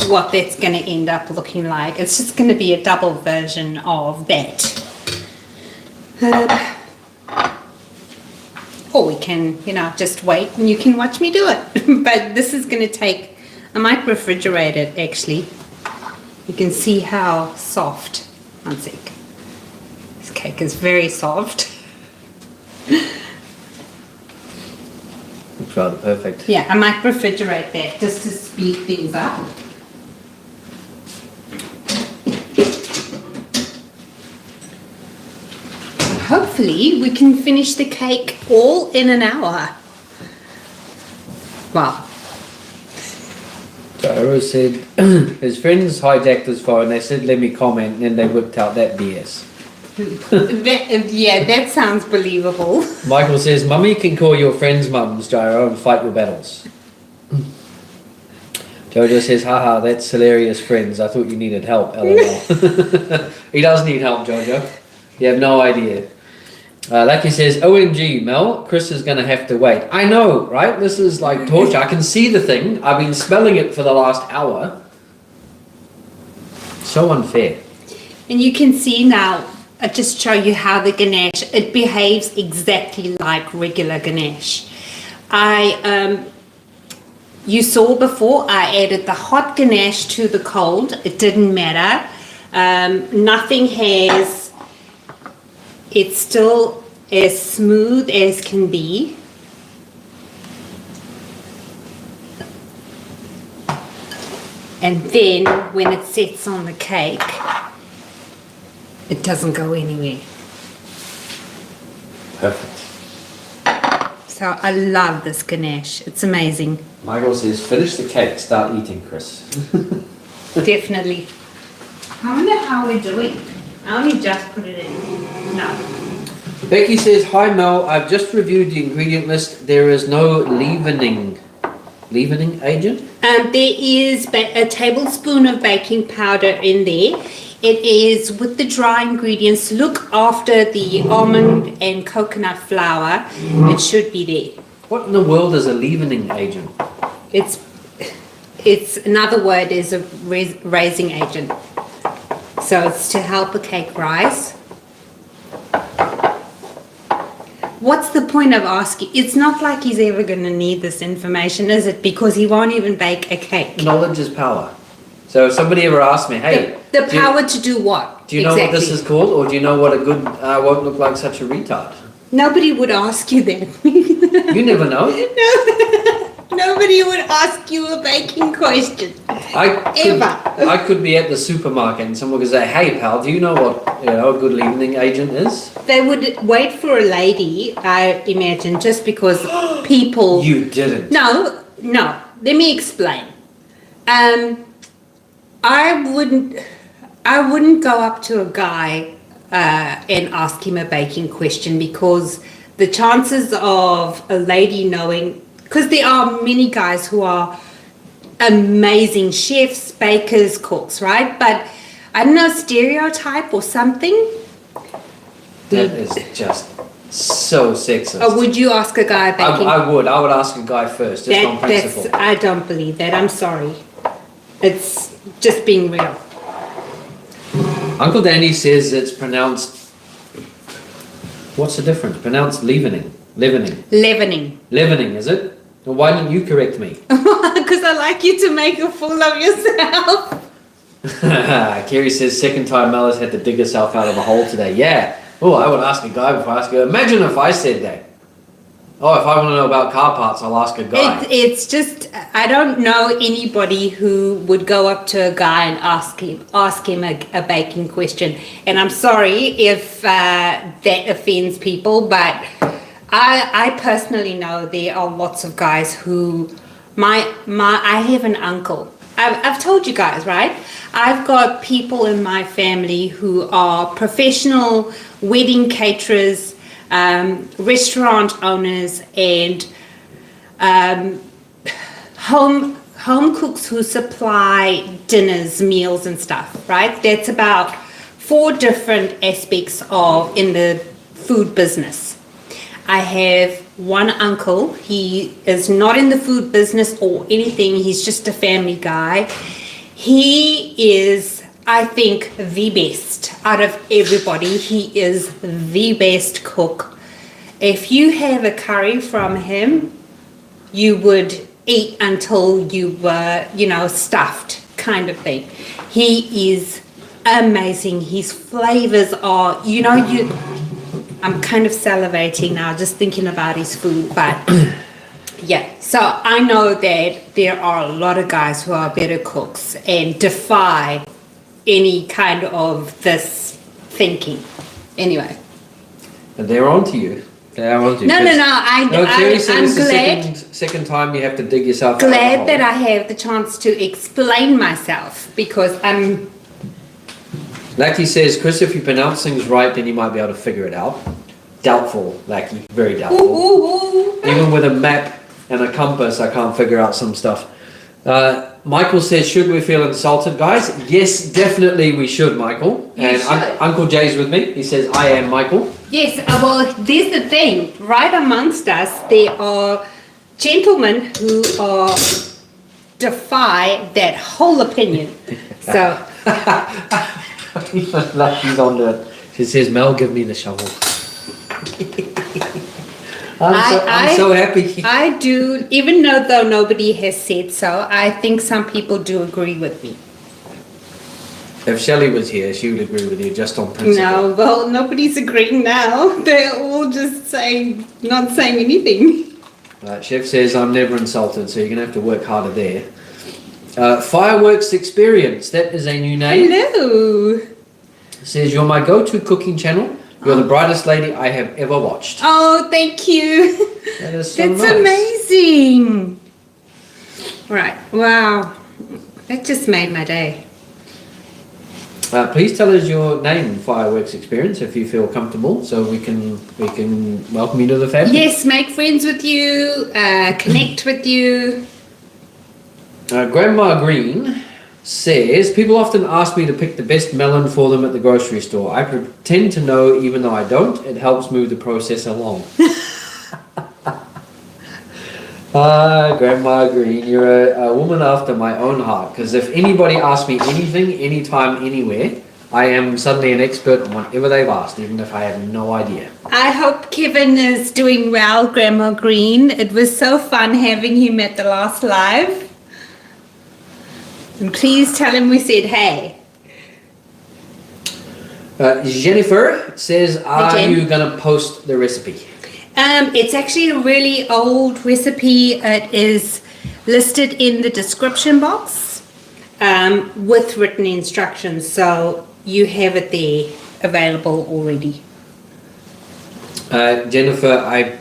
what that's going to end up looking like. It's just going to be a double version of that. Or we can, just wait and you can watch me do it. But this is going to take, I might refrigerate it actually. You can see how soft. One sec. This cake is very soft. Looks rather perfect. Yeah, I might refrigerate that just to speed things up. Hopefully we can finish the cake all in an hour. Wow. Gyro said his friends hijacked his phone. They said, let me comment, and then they whipped out that BS. That sounds believable. Michael says, Mummy can call your friends mums, Gyro, and fight your battles. Jojo says, haha, that's hilarious, friends. I thought you needed help, lol. He does need help, Jojo. You have no idea. Lucky says, OMG, Mel, Chris is going to have to wait. I know, right? This is like torture. I can see the thing. I've been smelling it for the last hour. So unfair. And you can see now, I just show you how the Ganache, it behaves exactly like regular Ganache. You saw before, I added the hot Ganache to the cold. It didn't matter. Nothing has... It's still as smooth as can be. And then when it sets on the cake, it doesn't go anywhere. Perfect. So I love this Ganache. It's amazing. Michael says, finish the cake, start eating, Chris. Definitely. I wonder how we're doing. I only just put it in. No. Becky says, hi Mel, I've just reviewed the ingredient list. There is no leavening agent? There is a tablespoon of baking powder in there. It is with the dry ingredients. Look after the almond and coconut flour. It should be there. What in the world is a leavening agent? It's another word is a raising agent. So it's to help the cake rise. What's the point of asking? It's not like he's ever going to need this information, is it? Because he won't even bake a cake. Knowledge is power. So if somebody ever asks me, hey... The power to do what? Do you know what this is called? Or do you know what a good won't look like such a retard? Nobody would ask you that. You never know. No. Nobody would ask you a baking question. I could be at the supermarket and someone could say, "Hey, pal, do you know what a good leavening agent is?" They would wait for a lady, I imagine, just because people... You didn't. No. Let me explain. I wouldn't go up to a guy and ask him a baking question, because the chances of a lady knowing... Because there are many guys who are amazing chefs, bakers, cooks, right? But I don't know, stereotype or something. That is just so sexist. Or would you ask a guy baking? I would ask a guy first, just on principle. I don't believe that. I'm sorry. It's just being real. Uncle Danny says it's pronounced... What's the difference? Pronounced leavening. Leavening, is it? Well, why didn't you correct me? Because I like you to make a fool of yourself. Kerry says second time Mella's had to dig herself out of a hole today. Yeah. Oh, I would ask a guy before I ask her. Imagine if I said that. Oh, if I want to know about car parts, I'll ask a guy. It's just, I don't know anybody who would go up to a guy and ask him a baking question. And I'm sorry if that offends people, but I personally know there are lots of guys who, I have an uncle. I've told you guys, right? I've got people in my family who are professional wedding caterers, restaurant owners, and home cooks who supply dinners, meals and stuff, right? That's about 4 different aspects in the food business. I have one uncle. He is not in the food business or anything. He's just a family guy. He is, I think, the best out of everybody. He is the best cook. If you have a curry from him, you would eat until you were, stuffed, kind of thing. He is amazing. His flavors are, I'm kind of salivating now just thinking about his food, but yeah. So I know that there are a lot of guys who are better cooks and defy any kind of this thinking. Anyway. And they're on to you. They're on to you. No. I'm glad. Second time you have to dig yourself out. Glad that I have the chance to explain myself, because I'm... Lackey says, Chris, if you pronounce things right, then you might be able to figure it out. Doubtful, Lackey. Very doubtful. Ooh. Even with a map and a compass, I can't figure out some stuff. Michael says, should we feel insulted, guys? Yes, definitely we should, Michael. Uncle Jay's with me. He says, I am Michael. Yes, well, there's the thing. Right amongst us, there are gentlemen who defy that whole opinion. So... Lucky's on to it. She says, Mel, give me the shovel. I'm so happy. I do, even though nobody has said so, I think some people do agree with me. If Shelley was here, she would agree with you just on principle. No, well, nobody's agreeing now. They're all just not saying anything. Chef says, I'm never insulted, so you're going to have to work harder there. Fireworks Experience, that is a new name. Hello. Says, you're my go-to cooking channel. You're the brightest lady I have ever watched. Oh, thank you. That is so That's nice. Amazing. Right. Wow. That just made my day. Please tell us your name, Fireworks Experience, if you feel comfortable, so we can welcome you to the family. Yes, make friends with you, connect with you. Grandma Green says, people often ask me to pick the best melon for them at the grocery store. I pretend to know even though I don't. It helps move the process along. Grandma Green, you're a woman after my own heart, because if anybody asks me anything, anytime, anywhere, I am suddenly an expert on whatever they've asked, even if I have no idea. I hope Kevin is doing well, Grandma Green. It was so fun having him at the last live. And please tell him we said hey. Jennifer says, are you going to post the recipe? It's actually a really old recipe. It is listed in the description box with written instructions. So you have it there available already. Jennifer,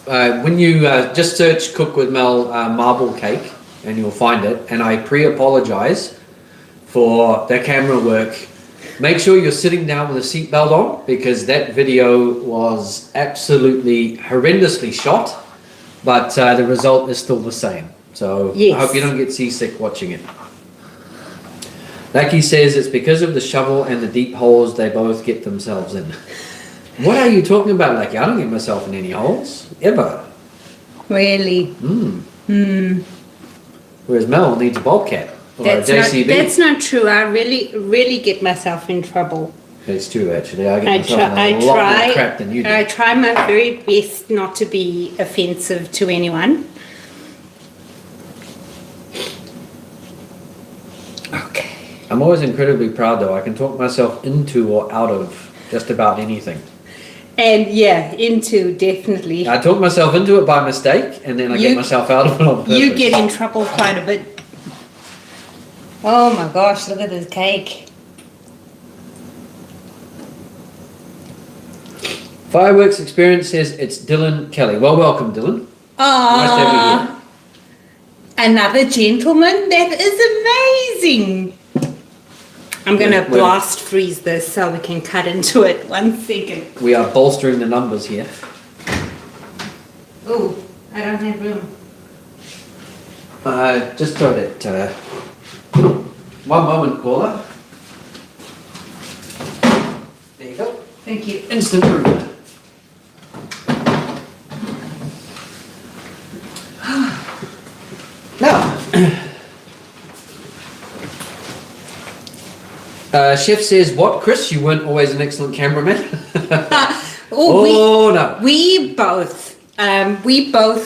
when you just search Cook with Mel marble cake, and you'll find it, and I pre-apologize for the camera work. Make sure you're sitting down with a seatbelt on, because that video was absolutely horrendously shot, but the result is still the same. So yes. I hope you don't get seasick watching it. Lucky says it's because of the shovel and the deep holes they both get themselves in. What are you talking about, Lucky? I don't get myself in any holes, ever. Really? Whereas Mel needs a Bobcat or a JCB. That's not true. I really get myself in trouble. It's true, actually. I get myself in a lot more crap than you do. I try my very best not to be offensive to anyone. Okay. I'm always incredibly proud, though. I can talk myself into or out of just about anything. And yeah, into definitely. I talk myself into it by mistake, and then I get myself out of it on purpose. You get in trouble quite a bit. Oh my gosh, look at this cake. Fireworks Experience says it's Dylan Kelly. Well, welcome, Dylan. Nice to have you here. Another gentleman? That is amazing. I'm going to blast freeze this so we can cut into it. 1 second. We are bolstering the numbers here. Oh, I don't have room. Just throw that. 1 moment, caller. There you go. Thank you. Instant room. Now, Chef says, what, Chris? You weren't always an excellent cameraman? No. We both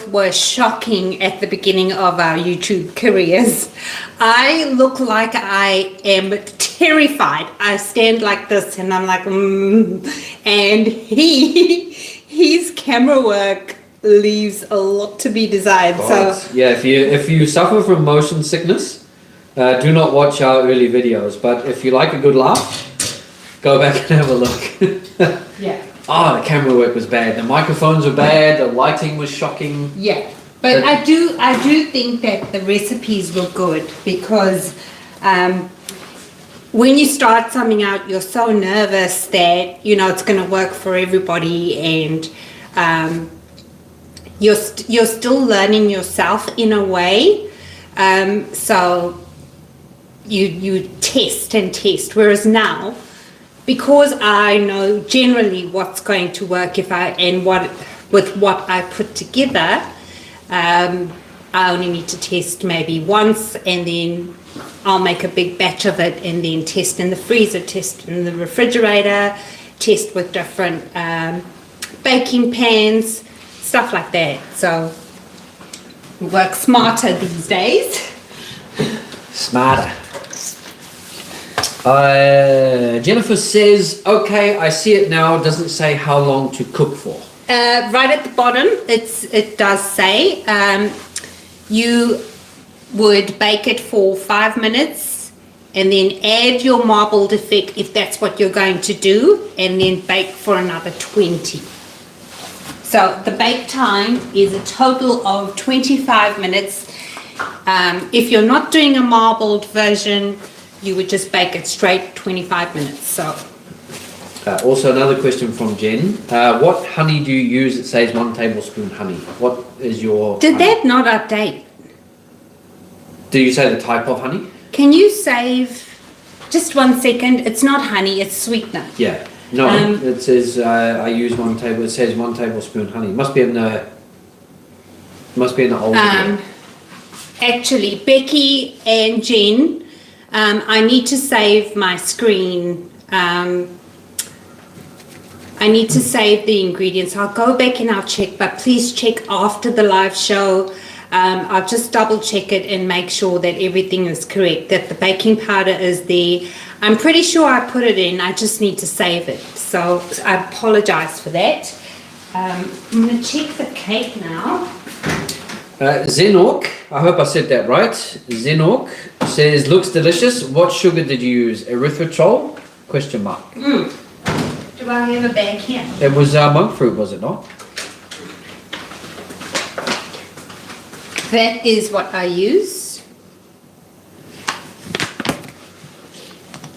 were shocking at the beginning of our YouTube careers. I look like I am terrified. I stand like this and I'm like, and his camera work leaves a lot to be desired. So yeah, if you suffer from motion sickness, do not watch our early videos. But if you like a good laugh, go back and have a look. Yeah. Oh, the camera work was bad. The microphones were bad. The lighting was shocking. Yeah, but I do think that the recipes were good because when you start something out, you're so nervous that it's going to work for everybody, and you're still learning yourself in a way. So you test and test. Whereas now, because I know generally what's going to work with what I put together, I only need to test maybe once, and then I'll make a big batch of it and then test in the freezer, test in the refrigerator, test with different baking pans, stuff like that. So we work smarter these days. Smarter. Jennifer says, okay, I see it now. It doesn't say how long to cook for. Right at the bottom, it does say you would bake it for 5 minutes and then add your marbled effect if that's what you're going to do, and then bake for another 20. So the bake time is a total of 25 minutes. If you're not doing a marbled version, you would just bake it straight 25 minutes. So. Also another question from Jen. What honey do you use? It says 1 tablespoon honey. What is your Did honey? that not update? Do you say the type of honey? Can you save just 1 second? It's not honey, it's sweetener. Yeah. No, it says I use 1 table. It says 1 tablespoon honey. Must be in the old video. Actually, Becky and Jen, I need to save my screen. I need to save the ingredients. I'll go back and I'll check, but please check after the live show. I'll just double check it and make sure that everything is correct, that the baking powder is there. I'm pretty sure I put it in. I just need to save it. So I apologize for that. I'm going to check the cake now. Zenork, I hope I said that right. Zenork says, looks delicious. What sugar did you use? Erythritol? Question mark. Do I have a bag here? It was Monkfruit, was it not? That is what I use.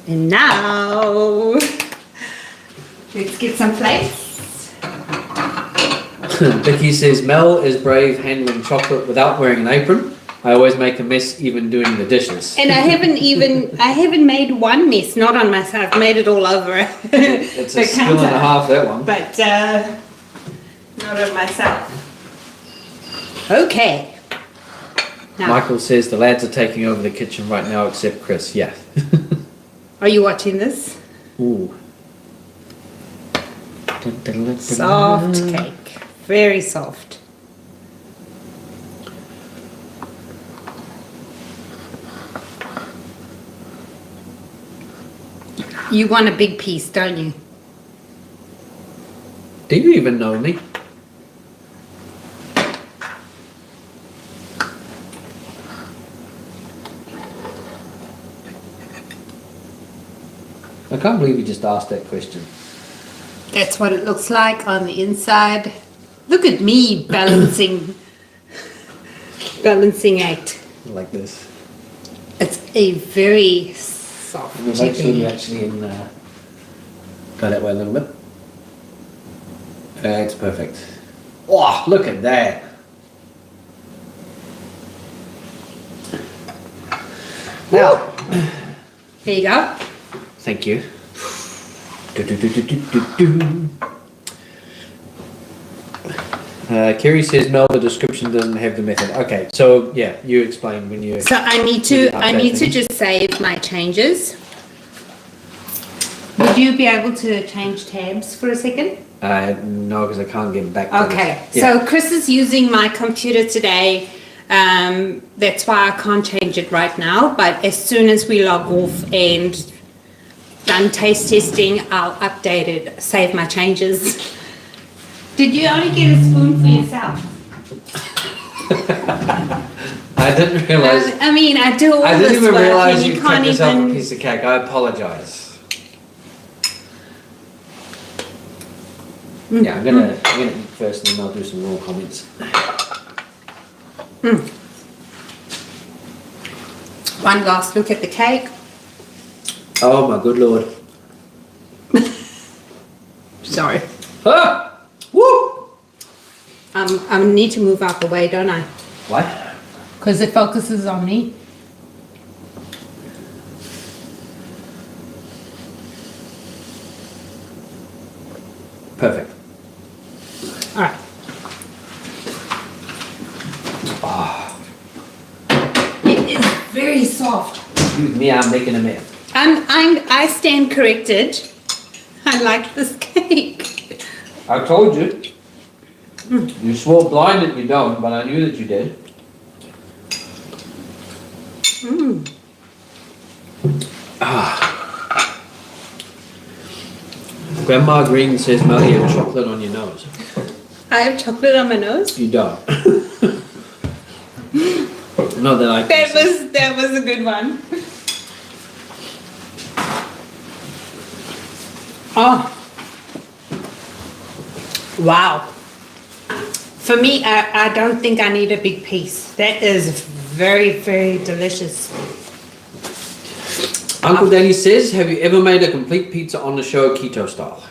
And now, let's get some plates. Vicky says, Mel is brave handling chocolate without wearing an apron. I always make a mess even doing the dishes. And I haven't made one mess, not on myself. I've made it all over. It's a skill and a half, that one. But not on myself. Okay. Now, Michael says the lads are taking over the kitchen right now except Chris. Yeah. are you watching this? Ooh. Soft cake. Very soft. You want a big piece, don't you? Do you even know me? I can't believe you just asked that question. That's what it looks like on the inside. Look at me balancing act. Like this. It's a very soft Make sure chicken. you actually go that way a little bit. That's perfect. Oh, look at that. Now, Here you go. thank you. Kerry says, Mel, the description doesn't have the method. Okay, so yeah, you explain when you... So I need to just save my changes. Would you be able to change tabs for a second? No, because I can't get back to Okay, this. Yeah. so Chris is using my computer today. That's why I can't change it right now. But as soon as we log off and done taste testing, I'll update it, save my changes. Did you only get a spoon for yourself? I didn't realise... I mean, I do all this work. I didn't even realise and you cut can't yourself even... a piece of cake. I apologise. Yeah, I'm gonna eat first and then I'll do some more comments. One last look at the cake. Oh my good lord. Sorry. Ah! Woo! I need to move out the way, don't I? What? Because it focuses on me. Perfect. All right. It is very soft. Excuse me, I'm making a mess. I stand corrected. I like this cake. I told you. You swore blind that you don't, but I knew that you did. Grandma Green says, Mel, you have chocolate on your nose. I have chocolate on my nose. You don't. Not that I can see. That was a good one. Oh. Wow. For me, I don't think I need a big piece. That is very, very delicious. Uncle Danny says, have you ever made a complete pizza on the show keto style?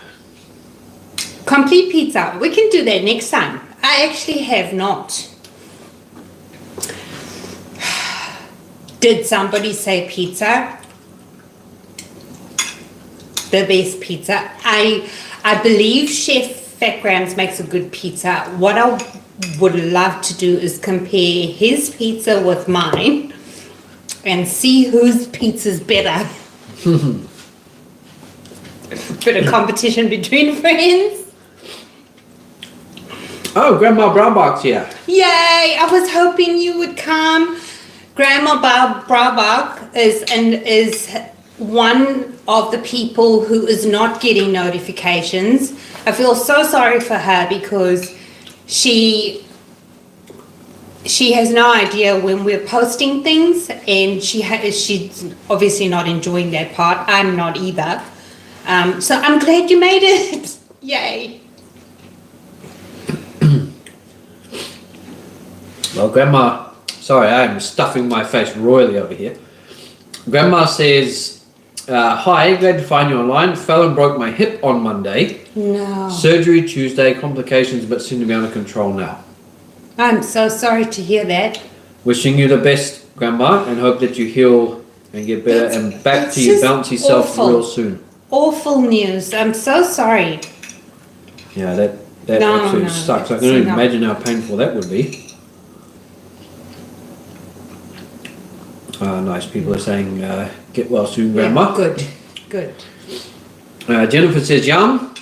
Complete pizza. We can do that next time. I actually have not. Did somebody say pizza? The best pizza. I believe Chef Fat Grams makes a good pizza. What I would love to do is compare his pizza with mine and see whose pizza's better. Bit of competition between friends. Oh, Grandma Brownbox here. Yay! I was hoping you would come. Grandma Brabach is one of the people who is not getting notifications. I feel so sorry for her because she she has no idea when we're posting things, and she's obviously not enjoying that part. I'm not either. So I'm glad you made it. Yay. Well, Grandma, sorry, I'm stuffing my face royally over here. Grandma says, hi, glad to find you online. Fell and broke my hip on Monday. No. Surgery Tuesday, complications, but seem to be under control now. I'm so sorry to hear that. Wishing you the best, Grandma, and hope that you heal and get better and back to your bouncy self real soon. Awful news. I'm so sorry. Yeah, that absolutely sucks. I can only imagine how painful that would be. Nice. People are saying, get well soon, Grandma. Yeah, good, good. Jennifer says, yum.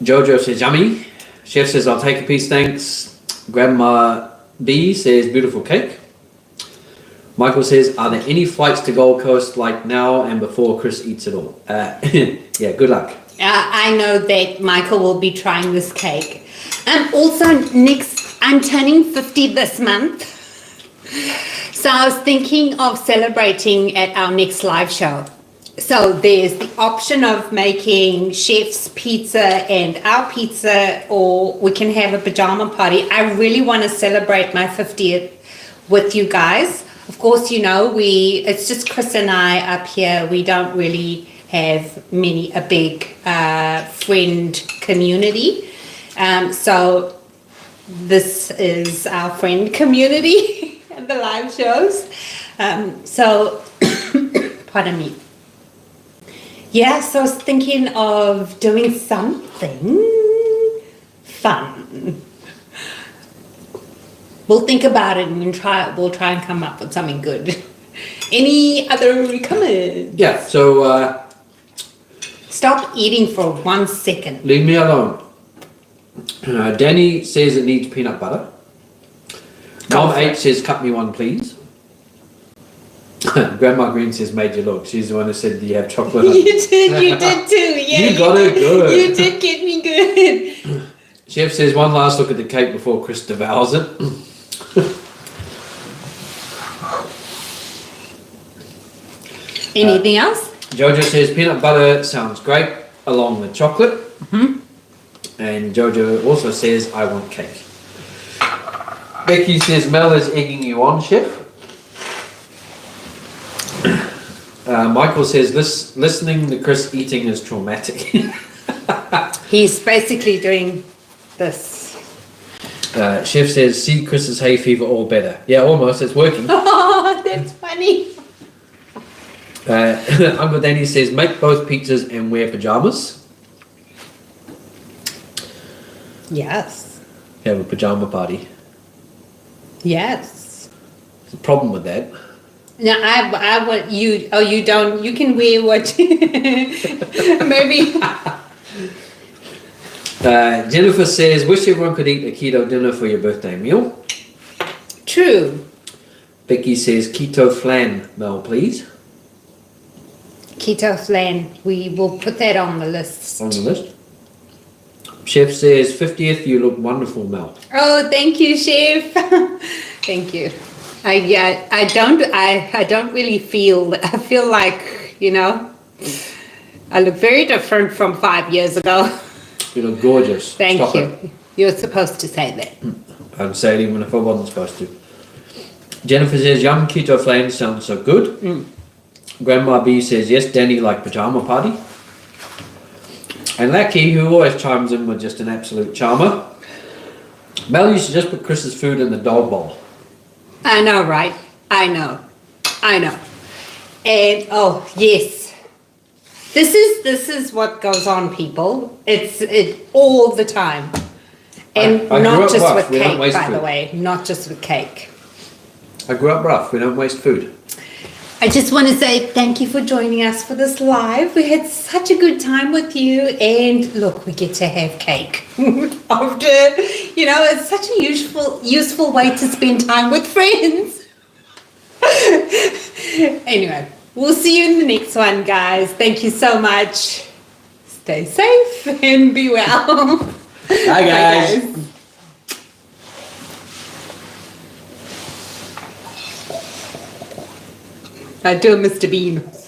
Jojo says, yummy. Chef says, I'll take a piece, thanks. Grandma B says, beautiful cake. Michael says, are there any flights to Gold Coast like now and before Chris eats it all? Yeah, good luck. I know that Michael will be trying this cake. Also, I'm turning 50 this month. So I was thinking of celebrating at our next live show. So there's the option of making Chef's pizza and our pizza, or we can have a pajama party. I really want to celebrate my 50th with you guys. Of course, you know, it's just Chris and I up here. We don't really have a big friend community. So this is our friend community. The live shows. So, pardon me. Yeah, so I was thinking of doing something fun. We'll think about it and we'll try and come up with something good. Any other comments? Yeah, so... Stop eating for 1 second. Leave me alone. Danny says it needs peanut butter. Mom H says, cut me one, please. Grandma Green says, made you look. She's the one who said, do you have chocolate? You did too. Yeah, you got it good. You did get me good. Chef says, one last look at the cake before Chris devours it. Anything else? Jojo says, peanut butter sounds great, along with chocolate. Mm-hmm. And Jojo also says, I want cake. Becky says, Mel is egging you on, Chef. Michael says, listening to Chris eating is traumatic. He's basically doing this. Chef says, see Chris's hay fever all better. Yeah, almost, it's working. Oh, that's funny. Uncle Danny says, make both pizzas and wear pajamas. Yes. Have a pajama party. Yes. There's a problem with that. No, I want you. Oh, you don't. You can wear what? Maybe. Jennifer says, wish everyone could eat a keto dinner for your birthday meal. True. Becky says, keto flan, Mel, please. Keto flan. We will put that on the list. On the list. Chef says, 50th, you look wonderful, Mel. Oh, thank you, Chef. Thank you. I don't really feel, I feel like, you know, I look very different from 5 years ago. You look gorgeous. Thank Stop you. it. You're supposed to say that. I'd say it even if I wasn't supposed to. Jennifer says, yum, keto flan sounds so good. Grandma B says, yes, Danny, like pajama party. And Lackey, who always chimes in with just an absolute charmer. Mel used to just put Chris's food in the dog bowl. I know, right? I know. And oh yes, this is what goes on, people. It's all the time, and I not just rough. with We don't cake, waste by food. the way. Not just with cake. I grew up rough. We don't waste food. I just want to say thank you for joining us for this live. We had such a good time with you, and look, we get to have cake after. You know, it's such a useful way to spend time with friends. Anyway, we'll see you in the next one, guys. Thank you so much. Stay safe and be well. Bye, guys. Bye, guys. Do a Mr. Bean.